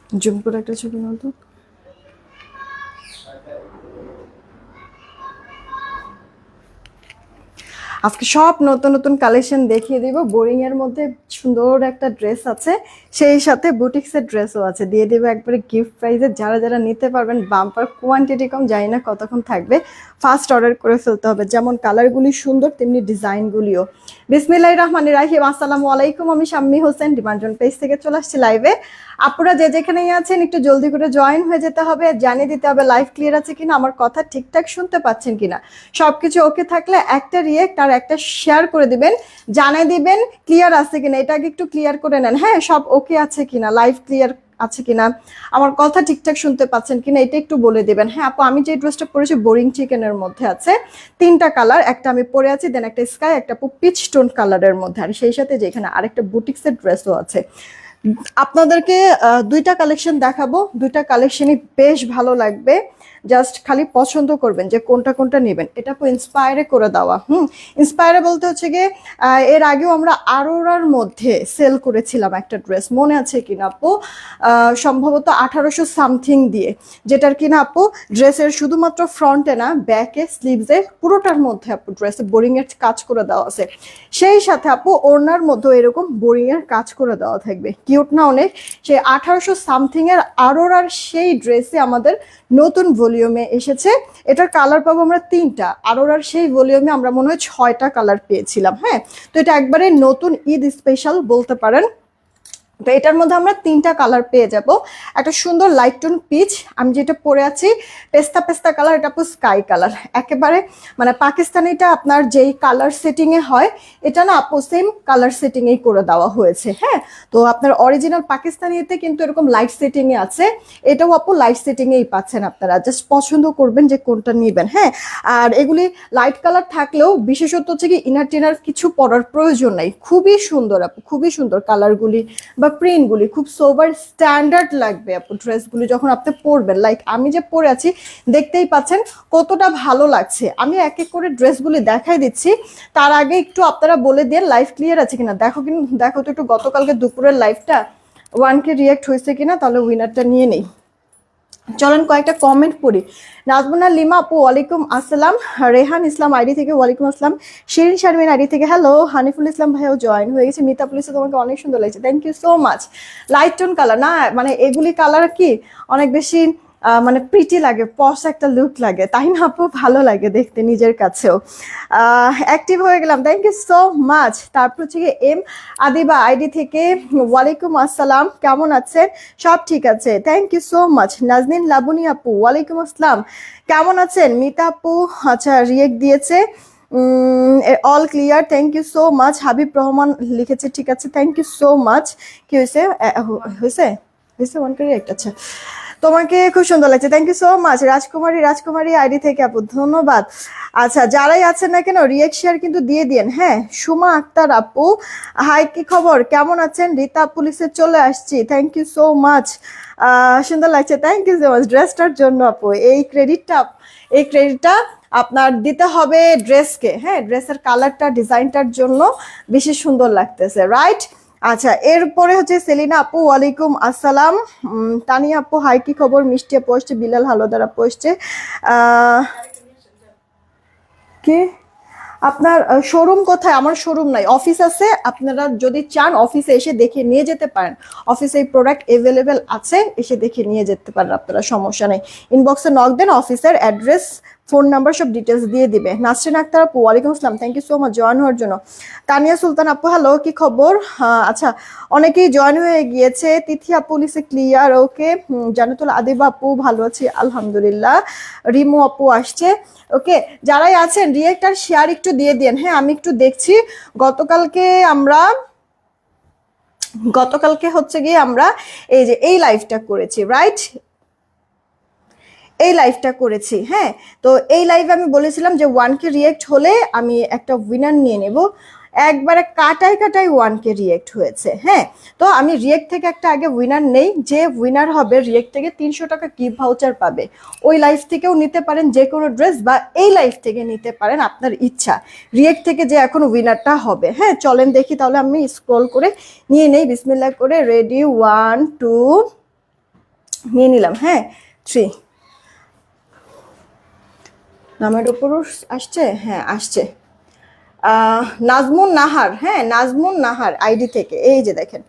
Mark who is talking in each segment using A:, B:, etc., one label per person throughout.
A: Zoom করে একটা ছবি নাও তো। আজকে সব নতুন নতুন কালেকশন দেখিয়ে দিব। বোরিং এর মধ্যে সুন্দর একটা ড্রেস আছে, সেই সাথে বুটিক্সের ড্রেসও আছে, দিয়ে দিব একবারে গিফট প্রাইজে। যারা যারা নিতে পারবেন, বাম্পার কোয়ান্টিটি কম, জানি না কতক্ষণ থাকবে, ফার্স্ট অর্ডার করে ফেলতে হবে। যেমন কালারগুলি সুন্দর তেমনি ডিজাইনগুলিও। বিসমিল্লাহির রহমানির রহিম। আসসালামু আলাইকুম, আমি শাম্মী হোসেন, ডিমান্ডজন পেজ থেকে চলে আসছি লাইভে। আপনারা যে যেখানেই আছেন একটু জলদি করে জয়েন হয়ে যেতে হবে, জানিয়ে দিতে হবে লাইভ ক্লিয়ার আছে কিনা, আমার কথা ঠিকঠাক শুনতে পাচ্ছেন কিনা। সবকিছু ওকে থাকলে একটা রিয়েক্ট আর একটা শেয়ার করে দিবেন, জানিয়ে দিবেন ক্লিয়ার আছে কিনা। এটাকে একটু ক্লিয়ার করে নেন, হ্যাঁ সব ওকে আছে কিনা, লাইভ ক্লিয়ার আছে কিনা, আমার কথা ঠিকঠাক শুনতে পাচ্ছেন কিনা, এটা একটু বলে দিবেন। হ্যাঁ আপু, আমি যে ড্রেসটা পরেছি বোরিং চিকেনের মধ্যে আছে, তিনটা কালার, একটা আমি পরে আছি, দেন একটা স্কাই, একটা পিচ টোন কালারের মধ্যে, আর সেই সাথে যেখানে আরেকটা বুটিক্সের ড্রেসও আছে। আপনাদেরকে দুইটা কালেকশন দেখাবো, দুইটা কালেকশনই বেশ ভালো লাগবে। জাস্ট খালি পছন্দ করবেন যে কোনটা কোনটা নেবেন। এটা ইন্সপায়ারে করে দেওয়া। ইন্সপায়ারে বলতে হচ্ছে গিয়ে এর আগেও আমরা আরোরার মধ্যে সেল করেছিলাম একটা ড্রেস, মনে আছে কিনা আপু? সম্ভবত 1800 সামথিং দিয়ে, যেটার কিনা আপু ড্রেসের শুধুমাত্র ফ্রন্টে না, ব্যাকে, স্লিভসে, পুরোটার মধ্যে আপু ড্রেসে বোরিং এর কাজ করে দেওয়া আছে। সেই সাথে আপু ওড়নার মধ্যে এরকম বোরিং এর কাজ করে দেওয়া থাকবে। কিউট না অনেক? সেই 1800 সামথিং এর আরোরার সেই ড্রেসে আমাদের নতুন ভলিউমে এসেছে। এটার কালার পাবো আমরা তিনটা, আরোরার সেই ভলিউমে আমরা মনে হয় 6টা কালার পেয়েছিলাম। হ্যাঁ, তো এটা একবারে নতুন ঈদ স্পেশাল বলতে পারেন। তো এটার মধ্যে আমরা তিনটা কালার পেয়ে যাব। একটা সুন্দর লাইট টোন পিচ, আমি যেটা পরে আছি পেস্তা পেস্তা কালার, এটা পুরো স্কাই কালার, একেবারে মানে পাকিস্তানিটা আপনার যেই কালার সেটিং এ হয়, এটা না আপু সেম কালার সেটিং এই করে দেওয়া হয়েছে। হ্যাঁ, তো আপনার অরিজিনাল পাকিস্তানিতে কিন্তু এরকম লাইট সেটিং এ আছে, এটাও আপু লাইট সেটিং এই পাচ্ছেন। আপনারা জাস্ট পছন্দ করবেন যে কোনটা নেবেন। হ্যাঁ, আর এগুলি লাইট কালার থাকলেও বিশেষত হচ্ছে কি ইনার টিনার কিছু পরার প্রয়োজন নাই। খুবই সুন্দর আপু, খুবই সুন্দর কালারগুলি বা প্রিন্টগুলি, খুব সোবার স্ট্যান্ডার্ড লাগবে আপু ড্রেসগুলি যখন আপনি পরবেন। লাইক আমি যে পরে আছি দেখতেই পাচ্ছেন কতটা ভালো লাগছে। আমি এক এক করে ড্রেসগুলি দেখাই দিচ্ছি, তার আগে একটু আপনারা বলে দিয়ে লাইভ ক্লিয়ার আছে কিনা দেখো। কিন্তু দেখো তো একটু গতকালকে দুপুরের লাইভটা 1K রিয়াক্ট হয়েছে কিনা, তাহলে উইনারটা নিয়ে নেই। চলেন কয়েকটা কমেন্ট পড়ি। নাজমুনা লিমা আপু ওয়ালাইকুম আসসালাম। রেহান ইসলাম আইডি থেকে ওয়ালাইকুম আসসালাম। শিরিন শারমিন আইডি থেকে হ্যালো। হানিফুল ইসলাম ভাইও জয়েন হয়ে গেছে। মিতা পুলিশে তোমাকে অনেক সুন্দর লাগছে, thank you so much. Light tone colour না, মানে এগুলি কালার কি অনেক বেশি মানে প্রিটি লাগে, পশ একটা লুক লাগে, তাই না আপু? ভালো লাগে দেখতে নিজের কাছেও। অ্যাক্টিভ হয়ে গেলাম, থ্যাংক ইউ সো মাচ। তারপর হচ্ছে কি এম আদিবা আইডি থেকে ওয়ালাইকুম আসসালাম, কেমন আছেন? সব ঠিক আছে, thank you so much. Nazneen Labuni আপু ওয়ালাইকুম আসসালাম, কেমন আছেন? মিতা আপু আচ্ছা রিয়েক্ট দিয়েছে, all clear, thank you so much. Habib Rahman লিখেছে, ঠিক আছে, থ্যাংক ইউ সো মাচ। কি হয়েছে? হয়েছে হয়েছে 1K রিয়েক্ট, আচ্ছা। তোমাকে খুব সুন্দর লাগছে, থ্যাংক ইউ সো মাচ। রাজকুমারী আইডি থেকে আপু ধন্যবাদ। আচ্ছা, যারাই আছেন না কেন রিয়েক্ট শেয়ার কিন্তু দিয়ে দিন। হ্যাঁ, সুমা আক্তার আপু হাই, কি খবর, কেমন আছেন? রীতা পুলিশে চলে আসছি, থ্যাংক ইউ সো মাচ। সুন্দর লাগছে, থ্যাংক ইউ সো মাচ ড্রেসটার জন্য আপু। এই ক্রেডিটটা আপনার দিতে হবে ড্রেসকে। হ্যাঁ, ড্রেসের কালারটা ডিজাইনটার জন্য বেশি সুন্দর লাগতেছে, রাইট? আচ্ছা, এরপরে হচ্ছে সেলিনা আপু ওয়ালাইকুম আসসালাম। তানিয়া আপু হাই, কি খবর? মিষ্টি আপু আসছে, বিলাল হালদার আপু আসছে। কি আপনার শোরুম কোথায়? আমার শোরুম নাই, অফিস আছে। আপনারা যদি চান অফিসে এসে দেখে নিয়ে যেতে পারেন, অফিসে এই প্রোডাক্ট এভেলেবেল আছে, এসে দেখে নিয়ে যেতে পারেন আপনারা, সমস্যা নেই। ইনবক্সে নক দেন, অফিসের অ্যাড্রেস, ফোন নাম্বার সব ডিটেলস দিয়ে দিবে। নাসরিন আক্তার আপু ওয়ালাইকুম আসসালাম, thank you so much join হওয়ার জন্য। তানিয়া সুলতান আপু হ্যালো, কি খবর? আচ্ছা, অনেকেই জয়েন হয়ে গিয়েছে। তিথি আপু লিসে ক্লিয়ার, ওকে। জানাতুল আদিবা আপু ভালো আছি আলহামদুলিল্লাহ। রিমু আপু আসছে, ওকে। যারাই আছেন রিয়েক্ট আর শেয়ার একটু দিয়ে দেন। হ্যাঁ, আমি একটু দেখছি। গতকালকে আমরা হচ্ছে গিয়ে আমরা এই যে এই লাইভটা করেছি, রাইট? এই লাইভটা করেছি। হ্যাঁ, তো এই লাইভে আমি বলেছিলাম যে 1K রিয়েক্ট হলে আমি একটা উইনার নিয়ে নেব। একবারে কাটায় কাটায় 1K রিয়েক্ট হয়েছে। হ্যাঁ, তো আমি রিয়েক্ট থেকে একটা আগে উইনার নেই, যে উইনার হবে রিয়েক্ট থেকে 300 টাকা গিফট ভাউচার পাবে। ওই লাইভ থেকেও নিতে পারেন যে কোনো ড্রেস, বা এই লাইভ থেকে নিতে পারেন, আপনার ইচ্ছা। রিয়েক্ট থেকে যে এখন উইনারটা হবে। হ্যাঁ, চলেন দেখি তাহলে, আমি স্ক্রল করে নিয়ে নেই বিসমিল্লাহ করে। রেডি, 1 2 নিয়ে নিলাম। হ্যাঁ 3 নামের উপরও আসছে, হ্যাঁ আসছে। নাজমুন নাহার, হ্যাঁ নাজমুন নাহার আইডি থেকে, এই যে দেখেন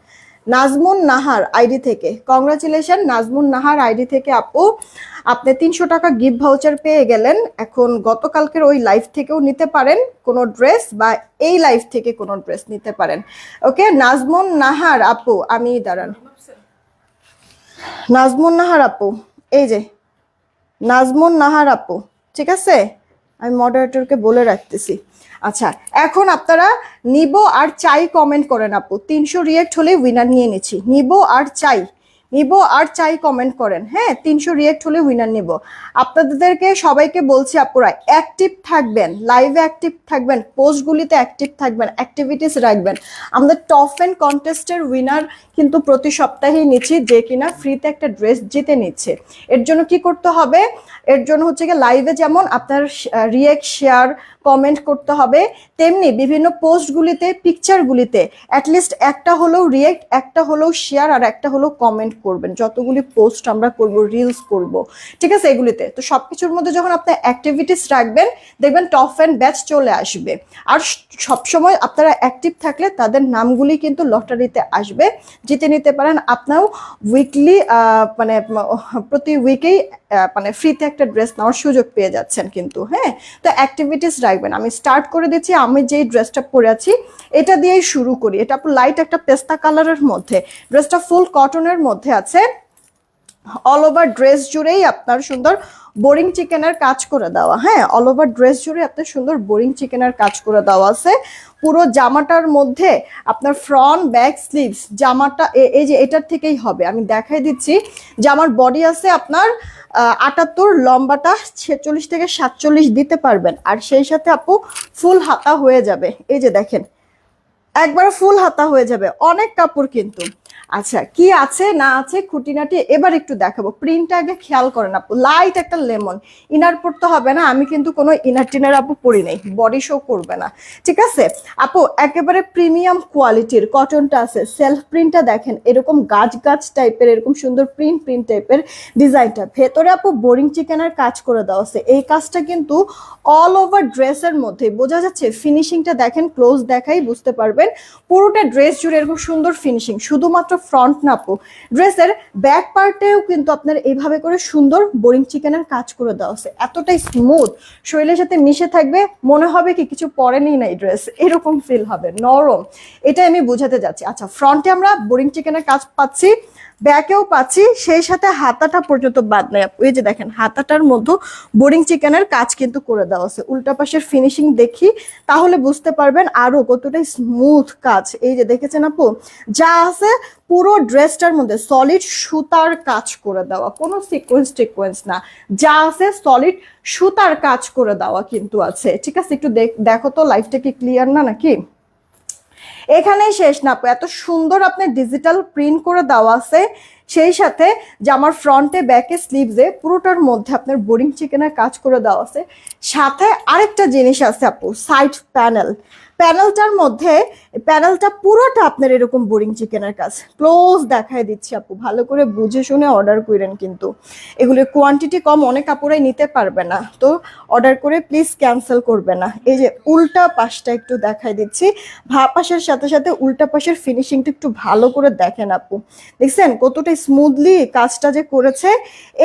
A: নাজমুন নাহার আইডি থেকে, কংগ্রাচুলেশন নাজমুন নাহার আইডি থেকে আপু, আপনি 300 টাকা গিফট ভাউচার পেয়ে গেলেন। এখন গতকালকের ওই লাইভ থেকেও নিতে পারেন কোনো ড্রেস, বা এই লাইভ থেকে কোনো ড্রেস নিতে পারেন। ওকে নাজমুন নাহার আপু, আমি দাঁড়ান, নাজমুন নাহার আপু, এই যে নাজমুন নাহার আপু, ঠিক আছে, আমি মডারেটরকে বলে রাখতেছি। আচ্ছা এখন আপনারা নিব আর চাই কমেন্ট করেন আপু, 300 রিয়েক্ট হলে উইনার নিয়ে নিচ্ছি। নিব আর চাই, নিব আর চাই কমেন্ট করেন, হ্যাঁ 300 রিয়েক্ট হলে উইনার নিব। আপনাদেরকে সবাইকে বলছি আপুরা অ্যাক্টিভ থাকবেন, লাইভে অ্যাক্টিভ থাকবেন, পোস্টগুলিতে অ্যাক্টিভ থাকবেন, অ্যাক্টিভিটিস রাখবেন। আমাদের টপ 10 কন্টেস্টের উইনার কিন্তু প্রতি সপ্তাহেই নিচ্ছি, যে কিনা ফ্রিতে একটা ড্রেস জিতে নিচ্ছে। এর জন্য কি করতে হবে, এর জন্য হচ্ছে গিয়ে লাইভে যেমন আপনার রিয়েক্ট শেয়ার কমেন্ট করতে হবে, তেমনি বিভিন্ন পোস্টগুলিতে পিকচারগুলিতে অ্যাটলিস্ট একটা হলেও রিয়েক্ট, একটা হলেও শেয়ার, আর একটা হলেও কমেন্ট করবেন। যতগুলি পোস্ট আমরা করব, রিলস করব, ঠিক আছে, এগুলিতে তো সবকিছুর মধ্যে যখন আপনি অ্যাক্টিভিটিস রাখবেন, দেখবেন টপ 10 ব্যাচ চলে আসবে। আর সবসময় আপনারা অ্যাক্টিভ থাকলে তাদের নামগুলি কিন্তু লটারিতে আসবে, জিতে নিতে পারেন। আপনারাও উইকলি মানে প্রতি উইকেই মানে ফ্রিতে একটা ড্রেস নেওয়ার সুযোগ পেয়ে যাচ্ছেন কিন্তু। হ্যাঁ তো অ্যাক্টিভিটিস রাখবেন। আমি স্টার্ট করে দিচ্ছি, আমি যেই ড্রেসটা পরে আছি এটা দিয়েই শুরু করি। এটা লাইট একটা পেস্তা কালারের মধ্যে, ড্রেসটা ফুল কটনের মধ্যে আছে। অল ওভার ড্রেস জুড়েই আপনার সুন্দর বোরিং চিকেনের কাজ করে দেওয়া, হ্যাঁ অল ওভার ড্রেস জুড়ে আপনার সুন্দর বোরিং চিকেনের কাজ করে দেওয়া আছে। পুরো জামাটার মধ্যে আপনার ফ্রন্ট ব্যাক স্লিভস, জামাটা এই যে এটার থেকেই হবে, আমি দেখাই দিচ্ছি। জামার বডি আছে আপনার 78, লম্বাটা 46 থেকে 47 দিতে পারবেন। আর সেই সাথে আপু ফুল হাতা হয়ে যাবে, এই যে দেখেন একবার ফুল হাতা হয়ে যাবে, অনেক কাপড় কিন্তু। আচ্ছা কি আছে না আছে খুঁটিনাটি এবার একটু দেখাবো। প্রিন্টটা আগে খেয়াল করেন আপু, লাইট একটা লেমন, ইনার পড়তে হবে না, আমি কিন্তু কোনো ইনার টিনার আপু পরি নাই, বডি শো করবে না, ঠিক আছে আপু। একেবারে প্রিমিয়াম কোয়ালিটির কটনটা আছে, সেলফ প্রিন্টটা দেখেন এরকম গাছ গাছ টাইপের, এরকম সুন্দর প্রিন্ট প্রিন্ট টাইপের ডিজাইনটা, ভেতরে আপু বোরিং চিকেনের কাজ করে দেওয়া আছে। এই কাজটা কিন্তু অল ওভার ড্রেসের মধ্যে বোঝা যাচ্ছে, ফিনিশিংটা দেখেন, ক্লোজ দেখাই বুঝতে পারবেন। পুরোটা ড্রেস জুড়ে এরকম সুন্দর ফিনিশিং, শুধুমাত্র ফ্রন্ট না আপু, ড্রেসের ব্যাক পার্টেও কিন্তু আপনার এইভাবে করে সুন্দর বোরিং চিকেনের কাজ করে দেওয়া আছে। এতটাই স্মুথ, শরীরের সাথে মিশে থাকবে, মনে হবে কি কিছু পরেনি না এই ড্রেস, এরকম ফিল হবে, নরম, এটা আমি বোঝাতে যাচ্ছি। আচ্ছা ফ্রন্টে আমরা বোরিং চিকেনের কাজ পাচ্ছি, ব্যাকেও পাচ্ছি, সেই সাথে হাতাটা পর্যন্ত বাদ নাই আপু। এই যে দেখেন হাতাটার মধ্যে বোরিং চিকেনের কাজ কিন্তু করে দেওয়া আছে। উল্টা পাশের ফিনিশিং দেখি তাহলে বুঝতে পারবেন আরো কতটাই স্মুথ কাজ। এই যে দেখেছেন আপু, যা আছে পুরো ড্রেসটার মধ্যে সলিড সুতার কাজ করে দেওয়া, কোনো সিকোয়েন্স টিকোয়েন্স না, যা আছে সলিড সুতার কাজ করে দেওয়া কিন্তু আছে, ঠিক আছে। একটু দেখো তো লাইফটা কি ক্লিয়ার না নাকি? এখানেই শেষ না আপু, এত সুন্দর আপনার ডিজিটাল প্রিন্ট করে দেওয়া আছে, সেই সাথে জামার ফ্রন্টে ব্যাকে স্লিভসে পুরোটার মধ্যে আপনার বোরিং চিকেনের কাজ করে দেওয়া আছে। সাথে আরেকটা জিনিস আছে আপু, সাইড প্যানেল, প্যানেলটার মধ্যে প্যানেলটা পুরোটা আপনার এরকম বোরিং চিকেনের কাজ। ক্লোজ দেখায় দিচ্ছি আপু, ভালো করে বুঝে শুনে অর্ডার করেন কিন্তু, এগুলোর কোয়ান্টিটি কম, অনেক কাপড়াই নিতে পারবে না, তো অর্ডার করে প্লিজ ক্যান্সেল করবে না। এই যে উল্টা পাশটা একটু দেখাই দিচ্ছি, ভা পাশের সাথে সাথে উল্টা পাশের ফিনিশিংটা একটু ভালো করে দেখেন আপু, দেখছেন কতটা স্মুথলি কাজটা যে করেছে।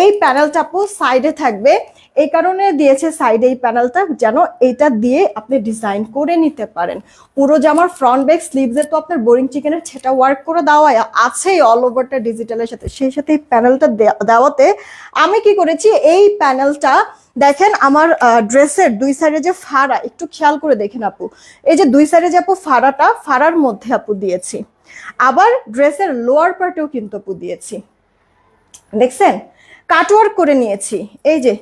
A: এই প্যানেলটা আপু সাইডে থাকবে, এই কারণে দিয়েছে সাইডে এই প্যানেলটা, যেন এইটা দিয়ে আপনি ডিজাইন করে নিতে পারেন। পুরো জামার ফ্রন্ট ব্যাক স্লিভসে তো আপনার বোরিং চিকেনের ছেটা ওয়ার্ক করে দেওয়া আছেই অল ওভারটা ডিজিটালের সাথে, সেই সাথে এই প্যানেলটা দেওয়াতে আমি কি করেছি, এই প্যানেলটা দেখেন আমার ড্রেসের দুই সাইডে যে ফাড়া, একটু খেয়াল করে দেখেন আপু, এই যে দুই সাইডে যে আপু ফাড়াটা, ফাড়ার মধ্যে আপু দিয়েছি, আবার ড্রেসের লোয়ার পার্টেও কিন্তু আপু দিয়েছি, দেখছেন কাটওয়ার্ক করে নিয়েছি। এই যে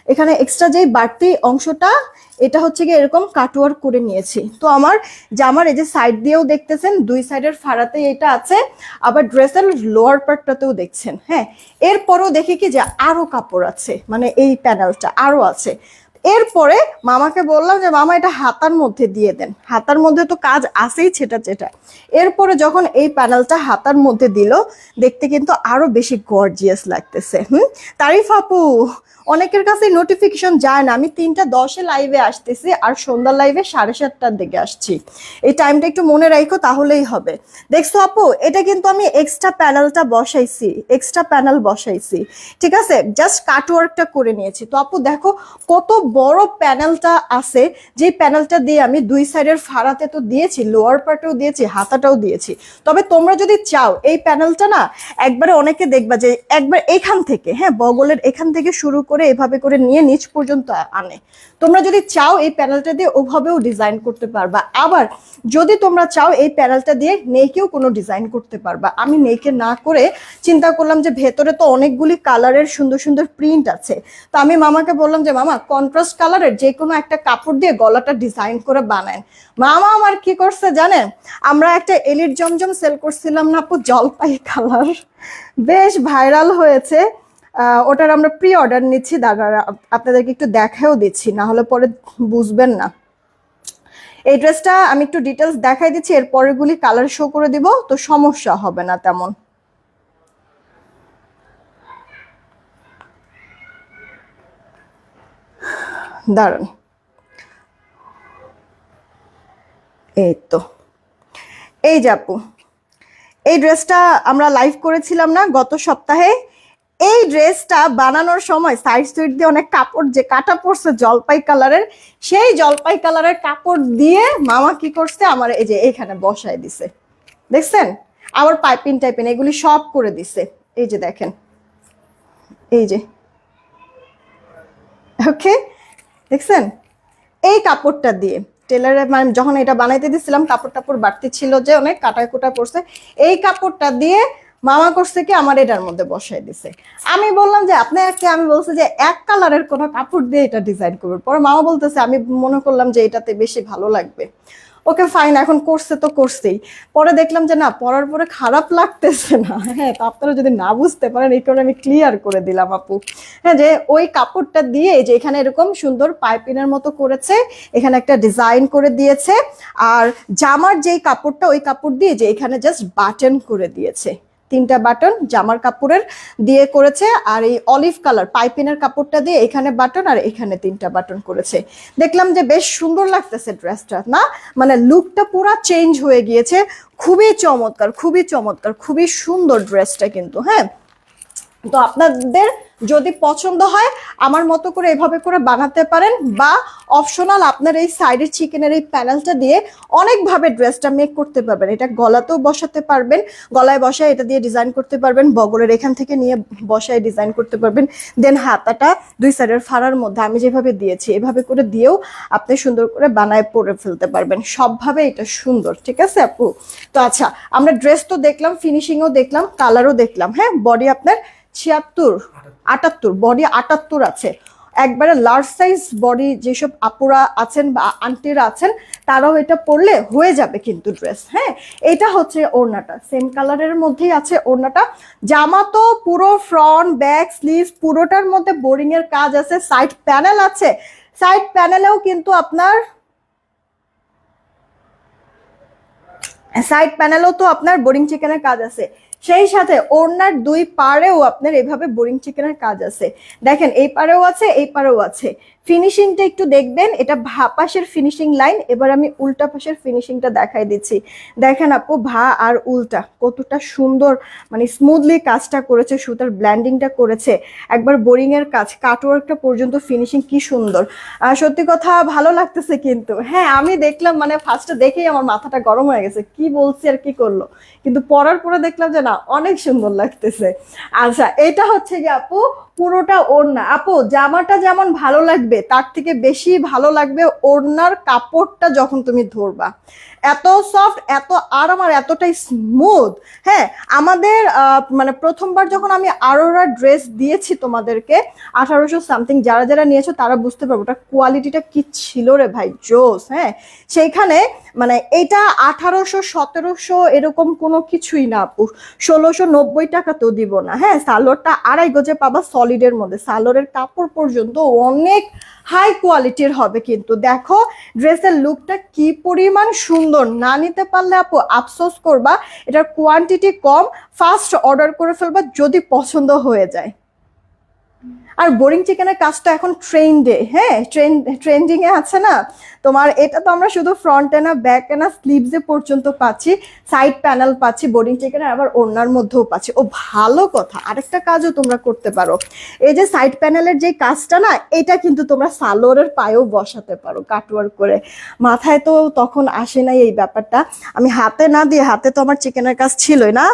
A: এখানে এক্সট্রা যে বাড়তি অংশটা, এটা হচ্ছে গিয়ে এরকম কাটওয়ার্ক করে নিয়েছি। তো আমার জামার এই যে সাইড দিয়েও দেখতেছেন, দুই সাইডের ফাড়াতে এটা আছে, আবার ড্রেসের লোয়ার পার্টটাতেও দেখছেন। হ্যাঁ এরপরও দেখি কি যে আরো কাপড় আছে, মানে এই প্যানেলটা আরো আছে, এরপরে মামাকে বললাম যে মামা এটা হাতার মধ্যে দিয়ে দেন, হাতার মধ্যে তো কাজ আছেই ছেটা চেটা। এরপরে যখন এই প্যানেলটা হাতার মধ্যে দিল, দেখতে কিন্তু আরো বেশি গর্জিয়াস লাগতেছে। তারিফ আপু, অনেকের কাছে নোটিফিকেশন যায় না। আমি 3টা 10-এ লাইভে আসতেছি আর সন্ধ্যার লাইভে 7:30টার দিকে আসছি। এই টাইমটা একটু মনে রাখো, তাহলেই হবে। দেখছো আপু, এটা কিন্তু আমি এক্সট্রা প্যানেলটা বসাইছি, এক্সট্রা প্যানেল বসাইছি, ঠিক আছে, জাস্ট কাটওয়ার্কটা করে নিয়েছি। তো আপু দেখো কত বড় প্যানেলটা আছে, যে প্যানেলটা দিয়ে আমি 2 সাইডের ফাড়াতে তো দিয়েছি, লোয়ার পার্টেও দিয়েছি, হাতাটাও দিয়েছি। তবে তোমরা যদি চাও এই প্যানেলটা না একবারে, অনেকে দেখবা যে একবার এখান থেকে, হ্যাঁ, বগলের এখান থেকে শুরু করে এভাবে করে নিয়ে নিচ পর্যন্ত আনে। তোমরা যদি চাও এই প্যানেলটা দিয়ে ওভাবেও ডিজাইন করতে পারবা। আবার যদি তোমরা চাও এই প্যানেলটা দিয়ে নেকেও কোনো ডিজাইন করতে পারবা। আমি নেকে না করে চিন্তা করলাম যে ভেতরে তো অনেকগুলি কালারের সুন্দর সুন্দর প্রিন্ট আছে, তো আমি মামাকে বললাম যে মামা কন্ট্রাস্ট কালারের যে কোনো একটা কাপড় দিয়ে গলাটা ডিজাইন করে বানান। মামা আমার কি করছে জানেন, আমরা একটা এলিট জমজম সেল করছিলাম না আপু, জলপাই কালার, বেশ ভাইরাল হয়েছে। ওটার আমরা প্রি অর্ডার নিচ্ছি, দাদা আপনাদেরকে একটু দেখাও দিচ্ছি, না হলে পরে বুঝবেন না। এই ড্রেসটা আমি একটু ডিটেলস দেখাই দিচ্ছি, এর পরেরগুলি কালার শো করে দিব, তো সমস্যা হবে না তেমন। দাঁড়ান, এই তো, এই যে আপু, এই ড্রেসটা আমরা লাইভ করেছিলাম না গত সপ্তাহে। এই ড্রেসটা বানানোর সময় সাইড সুইড দিয়ে অনেক কাপড় যে কাটা পড়ছে জলপাই কালারের, সেই জলপাই কালারের কাপড় দিয়ে মামা কি করছে আমার এই যে এইখানে বসায় দিছে, দেখছেন, আবার পাইপিং টাইপিং এগুলি সব করে দিছে, এই যে দেখেন, এই যে, ওকে, দেখছেন, এই কাপড়টা দিয়ে টেলারে মানে যখন এটা বানাইতে দিছিলাম কাপড় টাপড় বাড়তি ছিল যে অনেক কাটায় কুটা পড়ছে, এই কাপড়টা দিয়ে মামা করছে কি আমার এটার মধ্যে বসাই দিছে। আমি বললাম যে আপনাকে, আমি বলছি যে এক কালারের কোনো কাপড় দিয়ে এটা ডিজাইন করবেন, পরে মামা বলতেছে, আমি মনে করলাম যে এটাতে বেশি ভালো লাগবে। ওকে ফাইন, এখন করছে তো করছেই। পরে দেখলাম যে না, পরার পরে খারাপ লাগতেছে না। হ্যাঁ, তো আপনারা যদি না বুঝতে পারেন এই কারণে আমি ক্লিয়ার করে দিলাম আপু। হ্যাঁ, যে ওই কাপড়টা দিয়ে যে এখানে এরকম সুন্দর পাইপিনের মতো করেছে, এখানে একটা ডিজাইন করে দিয়েছে, আর জামার যেই কাপড়টা ওই কাপড় দিয়ে যে এখানে জাস্ট বাটন করে দিয়েছে, 3টা বাটন জামার কাপড়ের দিয়ে করেছে, আর এই অলিভ কালার পাইপিনের কাপড়টা দিয়ে এখানে বাটন আর এখানে 3টা বাটন করেছে। দেখলাম যে বেশ সুন্দর লাগতেছে ড্রেসটা, না মানে লুকটা পুরা চেঞ্জ হয়ে গিয়েছে, খুবই চমৎকার, খুবই চমৎকার, খুবই সুন্দর ড্রেসটা কিন্তু। হ্যাঁ, তো আপনাদের যদি পছন্দ হয় আমার মতো করে এভাবে করে বানাতে পারেন, বা অপশনাল আপনার এই সাইডের চিকেনের এই প্যানেলটা দিয়ে অনেকভাবে ড্রেসটা মেক করতে পারবেন। এটা গলাতেও বসাতে পারবেন, গলায় বসায় এটা দিয়ে ডিজাইন করতে পারবেন, বগলের এখান থেকে নিয়ে বসায় ডিজাইন করতে পারবেন, দেন হাতাটা 2 সাইডের ফাড়ার মধ্যে আমি যেভাবে দিয়েছি এভাবে করে দিয়েও আপনি সুন্দর করে বানায় পরে ফেলতে পারবেন। সবভাবে এটা সুন্দর, ঠিক আছে আপু? তো আচ্ছা, আমরা ড্রেস তো দেখলাম, ফিনিশিংও দেখলাম, কালারও দেখলাম। হ্যাঁ, বডি আপনার 76 78, বডি 78 আছে, একবারে লার্জ সাইজ বডি যেসব আপুরা আছেন বা আন্টিরা আছেন তারাও এটা পরলে হয়ে যাবে কিন্তু ড্রেস। হ্যাঁ, এটা হচ্ছে ওড়নাটা, সেম কালারের মধ্যেই আছে ওড়নাটা। জামা তো পুরো ফ্রন্ট ব্যাক স্লিভ পুরোটার মধ্যে বোরিং এর কাজ আছে, সাইড প্যানেল আছে, সাইড প্যানেলেও কিন্তু আপনার বোরিং চিকেনের কাজ আছে, সেই সাথে ওড়নার 2 পাড়েও আপনার এভাবে বোরিং চিকেনের কাজ আছে। দেখেন এই পাড়েও আছে, এই পাড়েও আছে। ফিনিশিংটা একটু দেখবেন, এটা পাশের ফিনিশিং লাইন। এবার আমি উল্টা পাশের ফিনিশিংটা দেখাই দিচ্ছি। দেখেন আপু, ভা আর উল্টা কতটা সুন্দর, মানে স্মুথলি কাজটা করেছে, সুতার ব্ল্যান্ডিংটা করেছে, একবার বোরিং এর কাজ, কাটওয়ার্কটা পর্যন্ত ফিনিশিং কি সুন্দর। সত্যি কথা ভালো লাগতেছে কিন্তু। হ্যাঁ, আমি দেখলাম মানে ফার্স্টে দেখেই আমার মাথাটা গরম হয়ে গেছে, কি বলছি আর কি করলো, কিন্তু পরার পরে দেখলাম যে না, অনেক সুন্দর লাগতেছে। আচ্ছা, এটা হচ্ছে কি আপু পুরোটা ওড়না। আপু জামাটা যেমন ভালো লাগবে তার থেকে বেশি ভালো লাগবে ওড়নার কাপড়টা যখন তুমি ধরবা। এত সফট, এত আরাম, আর এতটাই স্মুথ। হ্যাঁ, আমাদের মানে প্রথমবার যখন আমি আরোরা ড্রেস দিয়েছি তোমাদেরকে 1800 সামথিং, যারা যারা নিয়েছো তারা বুঝতে পারবো ওটা কোয়ালিটিটা কি ছিল রে ভাই, জোস। হ্যাঁ, সেইখানে মানে এটা 1800 1700 এরকম কোনো কিছুই না আপু, 1690 টাকাতেও দিব না। হ্যাঁ, সালোয়ারটা 2.5 গজে পাবা সলিডের মধ্যে, সালোয়ারের কাপড় পর্যন্ত অনেক হাই কোয়ালিটির হবে। কিন্তু দেখো ড্রেসের লুকটা কি পরিমাণ সুন্দর, না নিতে পারলে আপু আফসোস করবা। এটার কোয়ান্টিটি কম, ফার্স্ট অর্ডার করে ফেলবা যদি পছন্দ হয়ে যায়। আর বোরিং চিকেনের কাজটা এখন ট্রেন্ডে, হ্যাঁ ট্রেন্ডিং এ আছে না তোমার। এটা তো আমরা শুধু ফ্রন্টে না, ব্যাকে না, স্লিভসে পর্যন্ত পাচ্ছি, সাইড প্যানেল পাচ্ছি বোরিং চিকেনের, আবার ওড়নার মধ্যেও পাচ্ছি। ও ভালো কথা, আরেকটা কাজও তোমরা করতে পারো, এই যে সাইড প্যানেলের যে কাজটা না, এটা কিন্তু তোমরা সালোয়ারের পায়েও বসাতে পারো কাটওয়ার্ক করে। মাথায় তো তখন আসে নাই এই ব্যাপারটা, আমি হাতে না দিয়ে, হাতে তো আমার চিকেনের কাজ ছিলই না,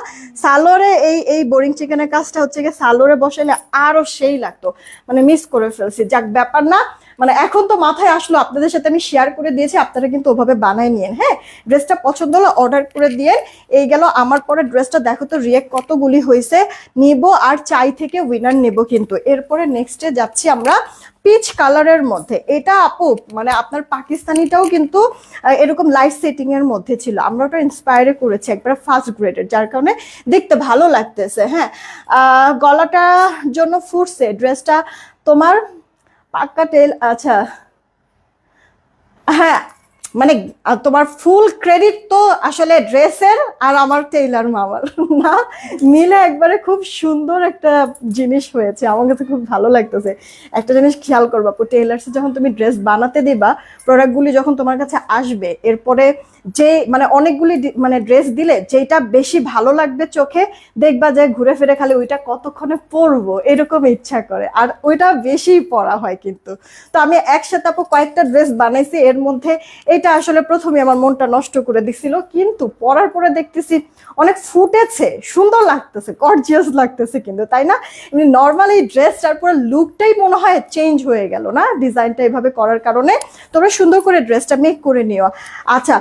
A: সালোয়ারে এই বোরিং চিকেনের কাজটা হচ্ছে গিয়ে সালোয়ারে বসাইলে আরো সেই লাগতো, মানে মিস করে ফেলছি। যাক ব্যাপার না, মানে এখন তো মাথায় আসলো, আপনাদের সাথে আমি শেয়ার করে দিয়েছি, আপনারা কিন্তু ওভাবে বানায় নিয়েন। হ্যাঁ, ড্রেসটা পছন্দ হলে অর্ডার করে দিয়ে। এই গেল আমার পরে ড্রেসটা, দেখো তো রিয়েক্ট কতগুলি হয়েছে, নিব আর চাই থেকে উইনার নেব। কিন্তু এরপরে নেক্সটে যাচ্ছি আমরা পিচ কালারের মধ্যে। এটা আপু মানে আপনার পাকিস্তানিটাও কিন্তু এরকম লাইট সেটিং এর মধ্যে ছিল, আমরা ওটা ইন্সপায়ারে করেছি একবার ফার্স্ট গ্রেডের, যার কারণে দেখতে ভালো লাগতেছে। হ্যাঁ, গলাটা জন্য ফুটছে ড্রেসটা তোমার পাক্কা টেল। আচ্ছা, হ্যাঁ মানে তোমার ফুল ক্রেডিট তো আসলে ড্রেসের আর আমার টেইলার মামার না, মিলে একবারে খুব সুন্দর একটা জিনিস হয়েছে। আমার কাছে খুব ভালো লাগতেছে। একটা জিনিস খেয়াল করবা, টেইলার্সে যখন তুমি ড্রেস বানাতে দিবা, প্রোডাক্টগুলি যখন তোমার কাছে আসবে, এরপরে যে মানে অনেকগুলি মানে ড্রেস দিলে যেটা বেশি ভালো লাগবে চোখে, দেখবা যে ঘুরে ফিরে খালি ওইটা কতক্ষণে পরবো এরকম ইচ্ছা করে, আর ওইটা বেশি পরা হয়। কিন্তু তো আমি একসাথে আপু কয়েকটা ড্রেস বানাইছি, এর মধ্যে এটা আসলে প্রথমে আমার মনটা নষ্ট করে দিছিল, কিন্তু পরার পরে দেখতেছি অনেক ফুটেছে, সুন্দর লাগতেছে, গর্জিয়াস লাগতেছে। কিন্তু তাই না, এমনি নর্মাল এই ড্রেসটার পুরো লুকটাই মনে হয় চেঞ্জ হয়ে গেল না, ডিজাইনটা এভাবে করার কারণে। তোমরা সুন্দর করে ড্রেসটা মেক করে নিও। আচ্ছা,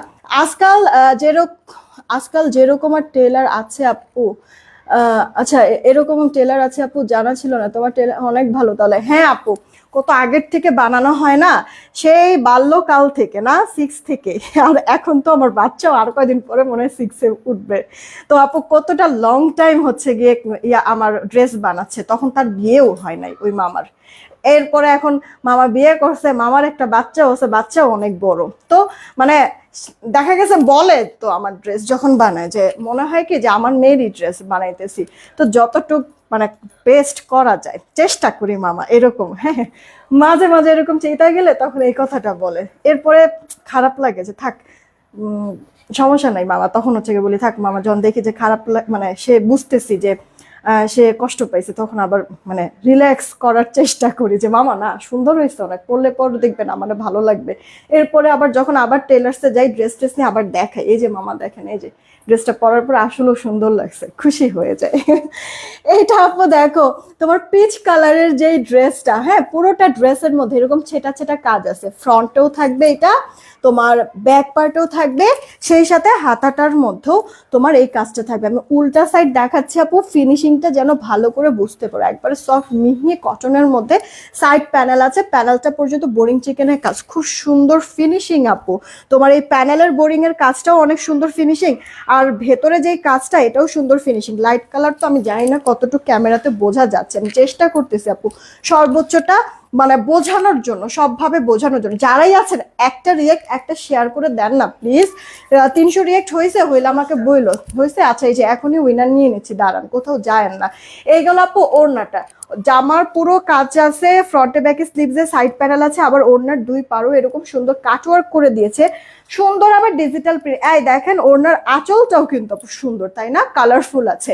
A: আজকাল যেরকম আর টেলার আছে আপু, আচ্ছা এরকম টেলার আছে আপু, জানা ছিল না, তোমার টেলার অনেক ভালো তাহলে। হ্যাঁ আপু, কত আগের থেকে বানানো হয় না, সেই বাল্যকাল থেকে না, 6 থেকে। আর এখন তো আমার বাচ্চাও আর কয়দিন পরে মনে হয় 6-এ উঠবে। তো আপু কতটা লং টাইম হচ্ছে গিয়ে আমার ড্রেস বানাচ্ছে, তখন তার বিয়েও হয় নাই ওই মামার। এরপরে এখন মামা বিয়ে করছে, মামার একটা বাচ্চা হচ্ছে, বাচ্চাও অনেক বড়। তো মানে দেখা গেছে বলে তো আমার ড্রেস যখন বানায় যে মনে হয় কি যে আমার মেয়েরই ড্রেস বানাইতেছি। তো যতটুক মানে বেস্ট করা যায় চেষ্টা করি মামা, এরকম। হ্যাঁ, মাঝে মাঝে এরকম চিন্তা গেলে তখন এই কথাটা বলে, এরপরে খারাপ লাগে যে থাক, সমস্যা নাই মামা, তখন হচ্ছে কি বলি থাক মামা, যখন দেখি যে খারাপ মানে সে বুঝতেছি যে সে কষ্ট পাইছে, তখন আবার মানে রিল্যাক্স করার চেষ্টা করি যে মামা না সুন্দর হয়েছে অনেক, পরলে পর দেখবেন আমার ভালো লাগবে। এরপরে আবার যখন আবার টেলার্সে যাই, ড্রেস নিয়ে আবার দেখাই, এই যে মামা দেখেন, এই যে ড্রেসটা পরার পর আসলেও সুন্দর লাগছে, খুশি হয়ে যায়। এইটা আপু দেখো তোমার পিচ কালারের যে ড্রেসটা, হ্যাঁ পুরোটা ড্রেসের মধ্যে এরকম ছেটা ছেটা কাজ আছে, ফ্রন্টেও থাকবে এটা, তোমার ব্যাক পার্টেও থাকবে, সেই সাথে হাতাটার মধ্যেও তোমার এই কাজটা থাকবে। আমি উল্টা সাইড দেখাচ্ছি আপু, ফিনিশিংটা যেন ভালো করে বুঝতে পারো, একবারে সফট মিহি কটনের মধ্যে সাইড প্যানেল আছে, প্যানেলটা পর্যন্ত বোরিং চিকেনের কাজ, খুব সুন্দর ফিনিশিং আপু। তোমার এই প্যানেলের বোরিং এর কাজটাও অনেক সুন্দর ফিনিশিং, আর ভেতরে যেই কাজটা এটাও সুন্দর ফিনিশিং। লাইট কালার তো আমি জানি না কতটুকু ক্যামেরাতে বোঝা যাচ্ছে, আমি চেষ্টা করতেছি আপু সর্বোচ্চটা মানে বোঝানোর জন্য, সবভাবে বোঝানোর জন্য। যারাই আছেন একটা রিয়েক্ট একটা শেয়ার করে দেন না প্লিজ। 300 রিয়েক্ট হয়েছে, হইলে আমাকে বইলো হয়েছে। আচ্ছা, এই যে এখনই উইনার নিয়ে নিচ্ছি, দাঁড়ান, কোথাও যায় না। এই গেল আপু ওড়নাটা, জামার পুরো কাজ আছে, ফ্রন্টে ব্যাকে স্লিভসে সাইড প্যানেল আছে, আবার ওড়নার দুই পারও এরকম সুন্দর কাটওয়ার্ক করে দিয়েছে, সুন্দর আবার ডিজিটাল প্রিন্ট। এই দেখেন ওড়নার আঁচলটাও কিন্তু সুন্দর, তাই না, কালারফুল আছে,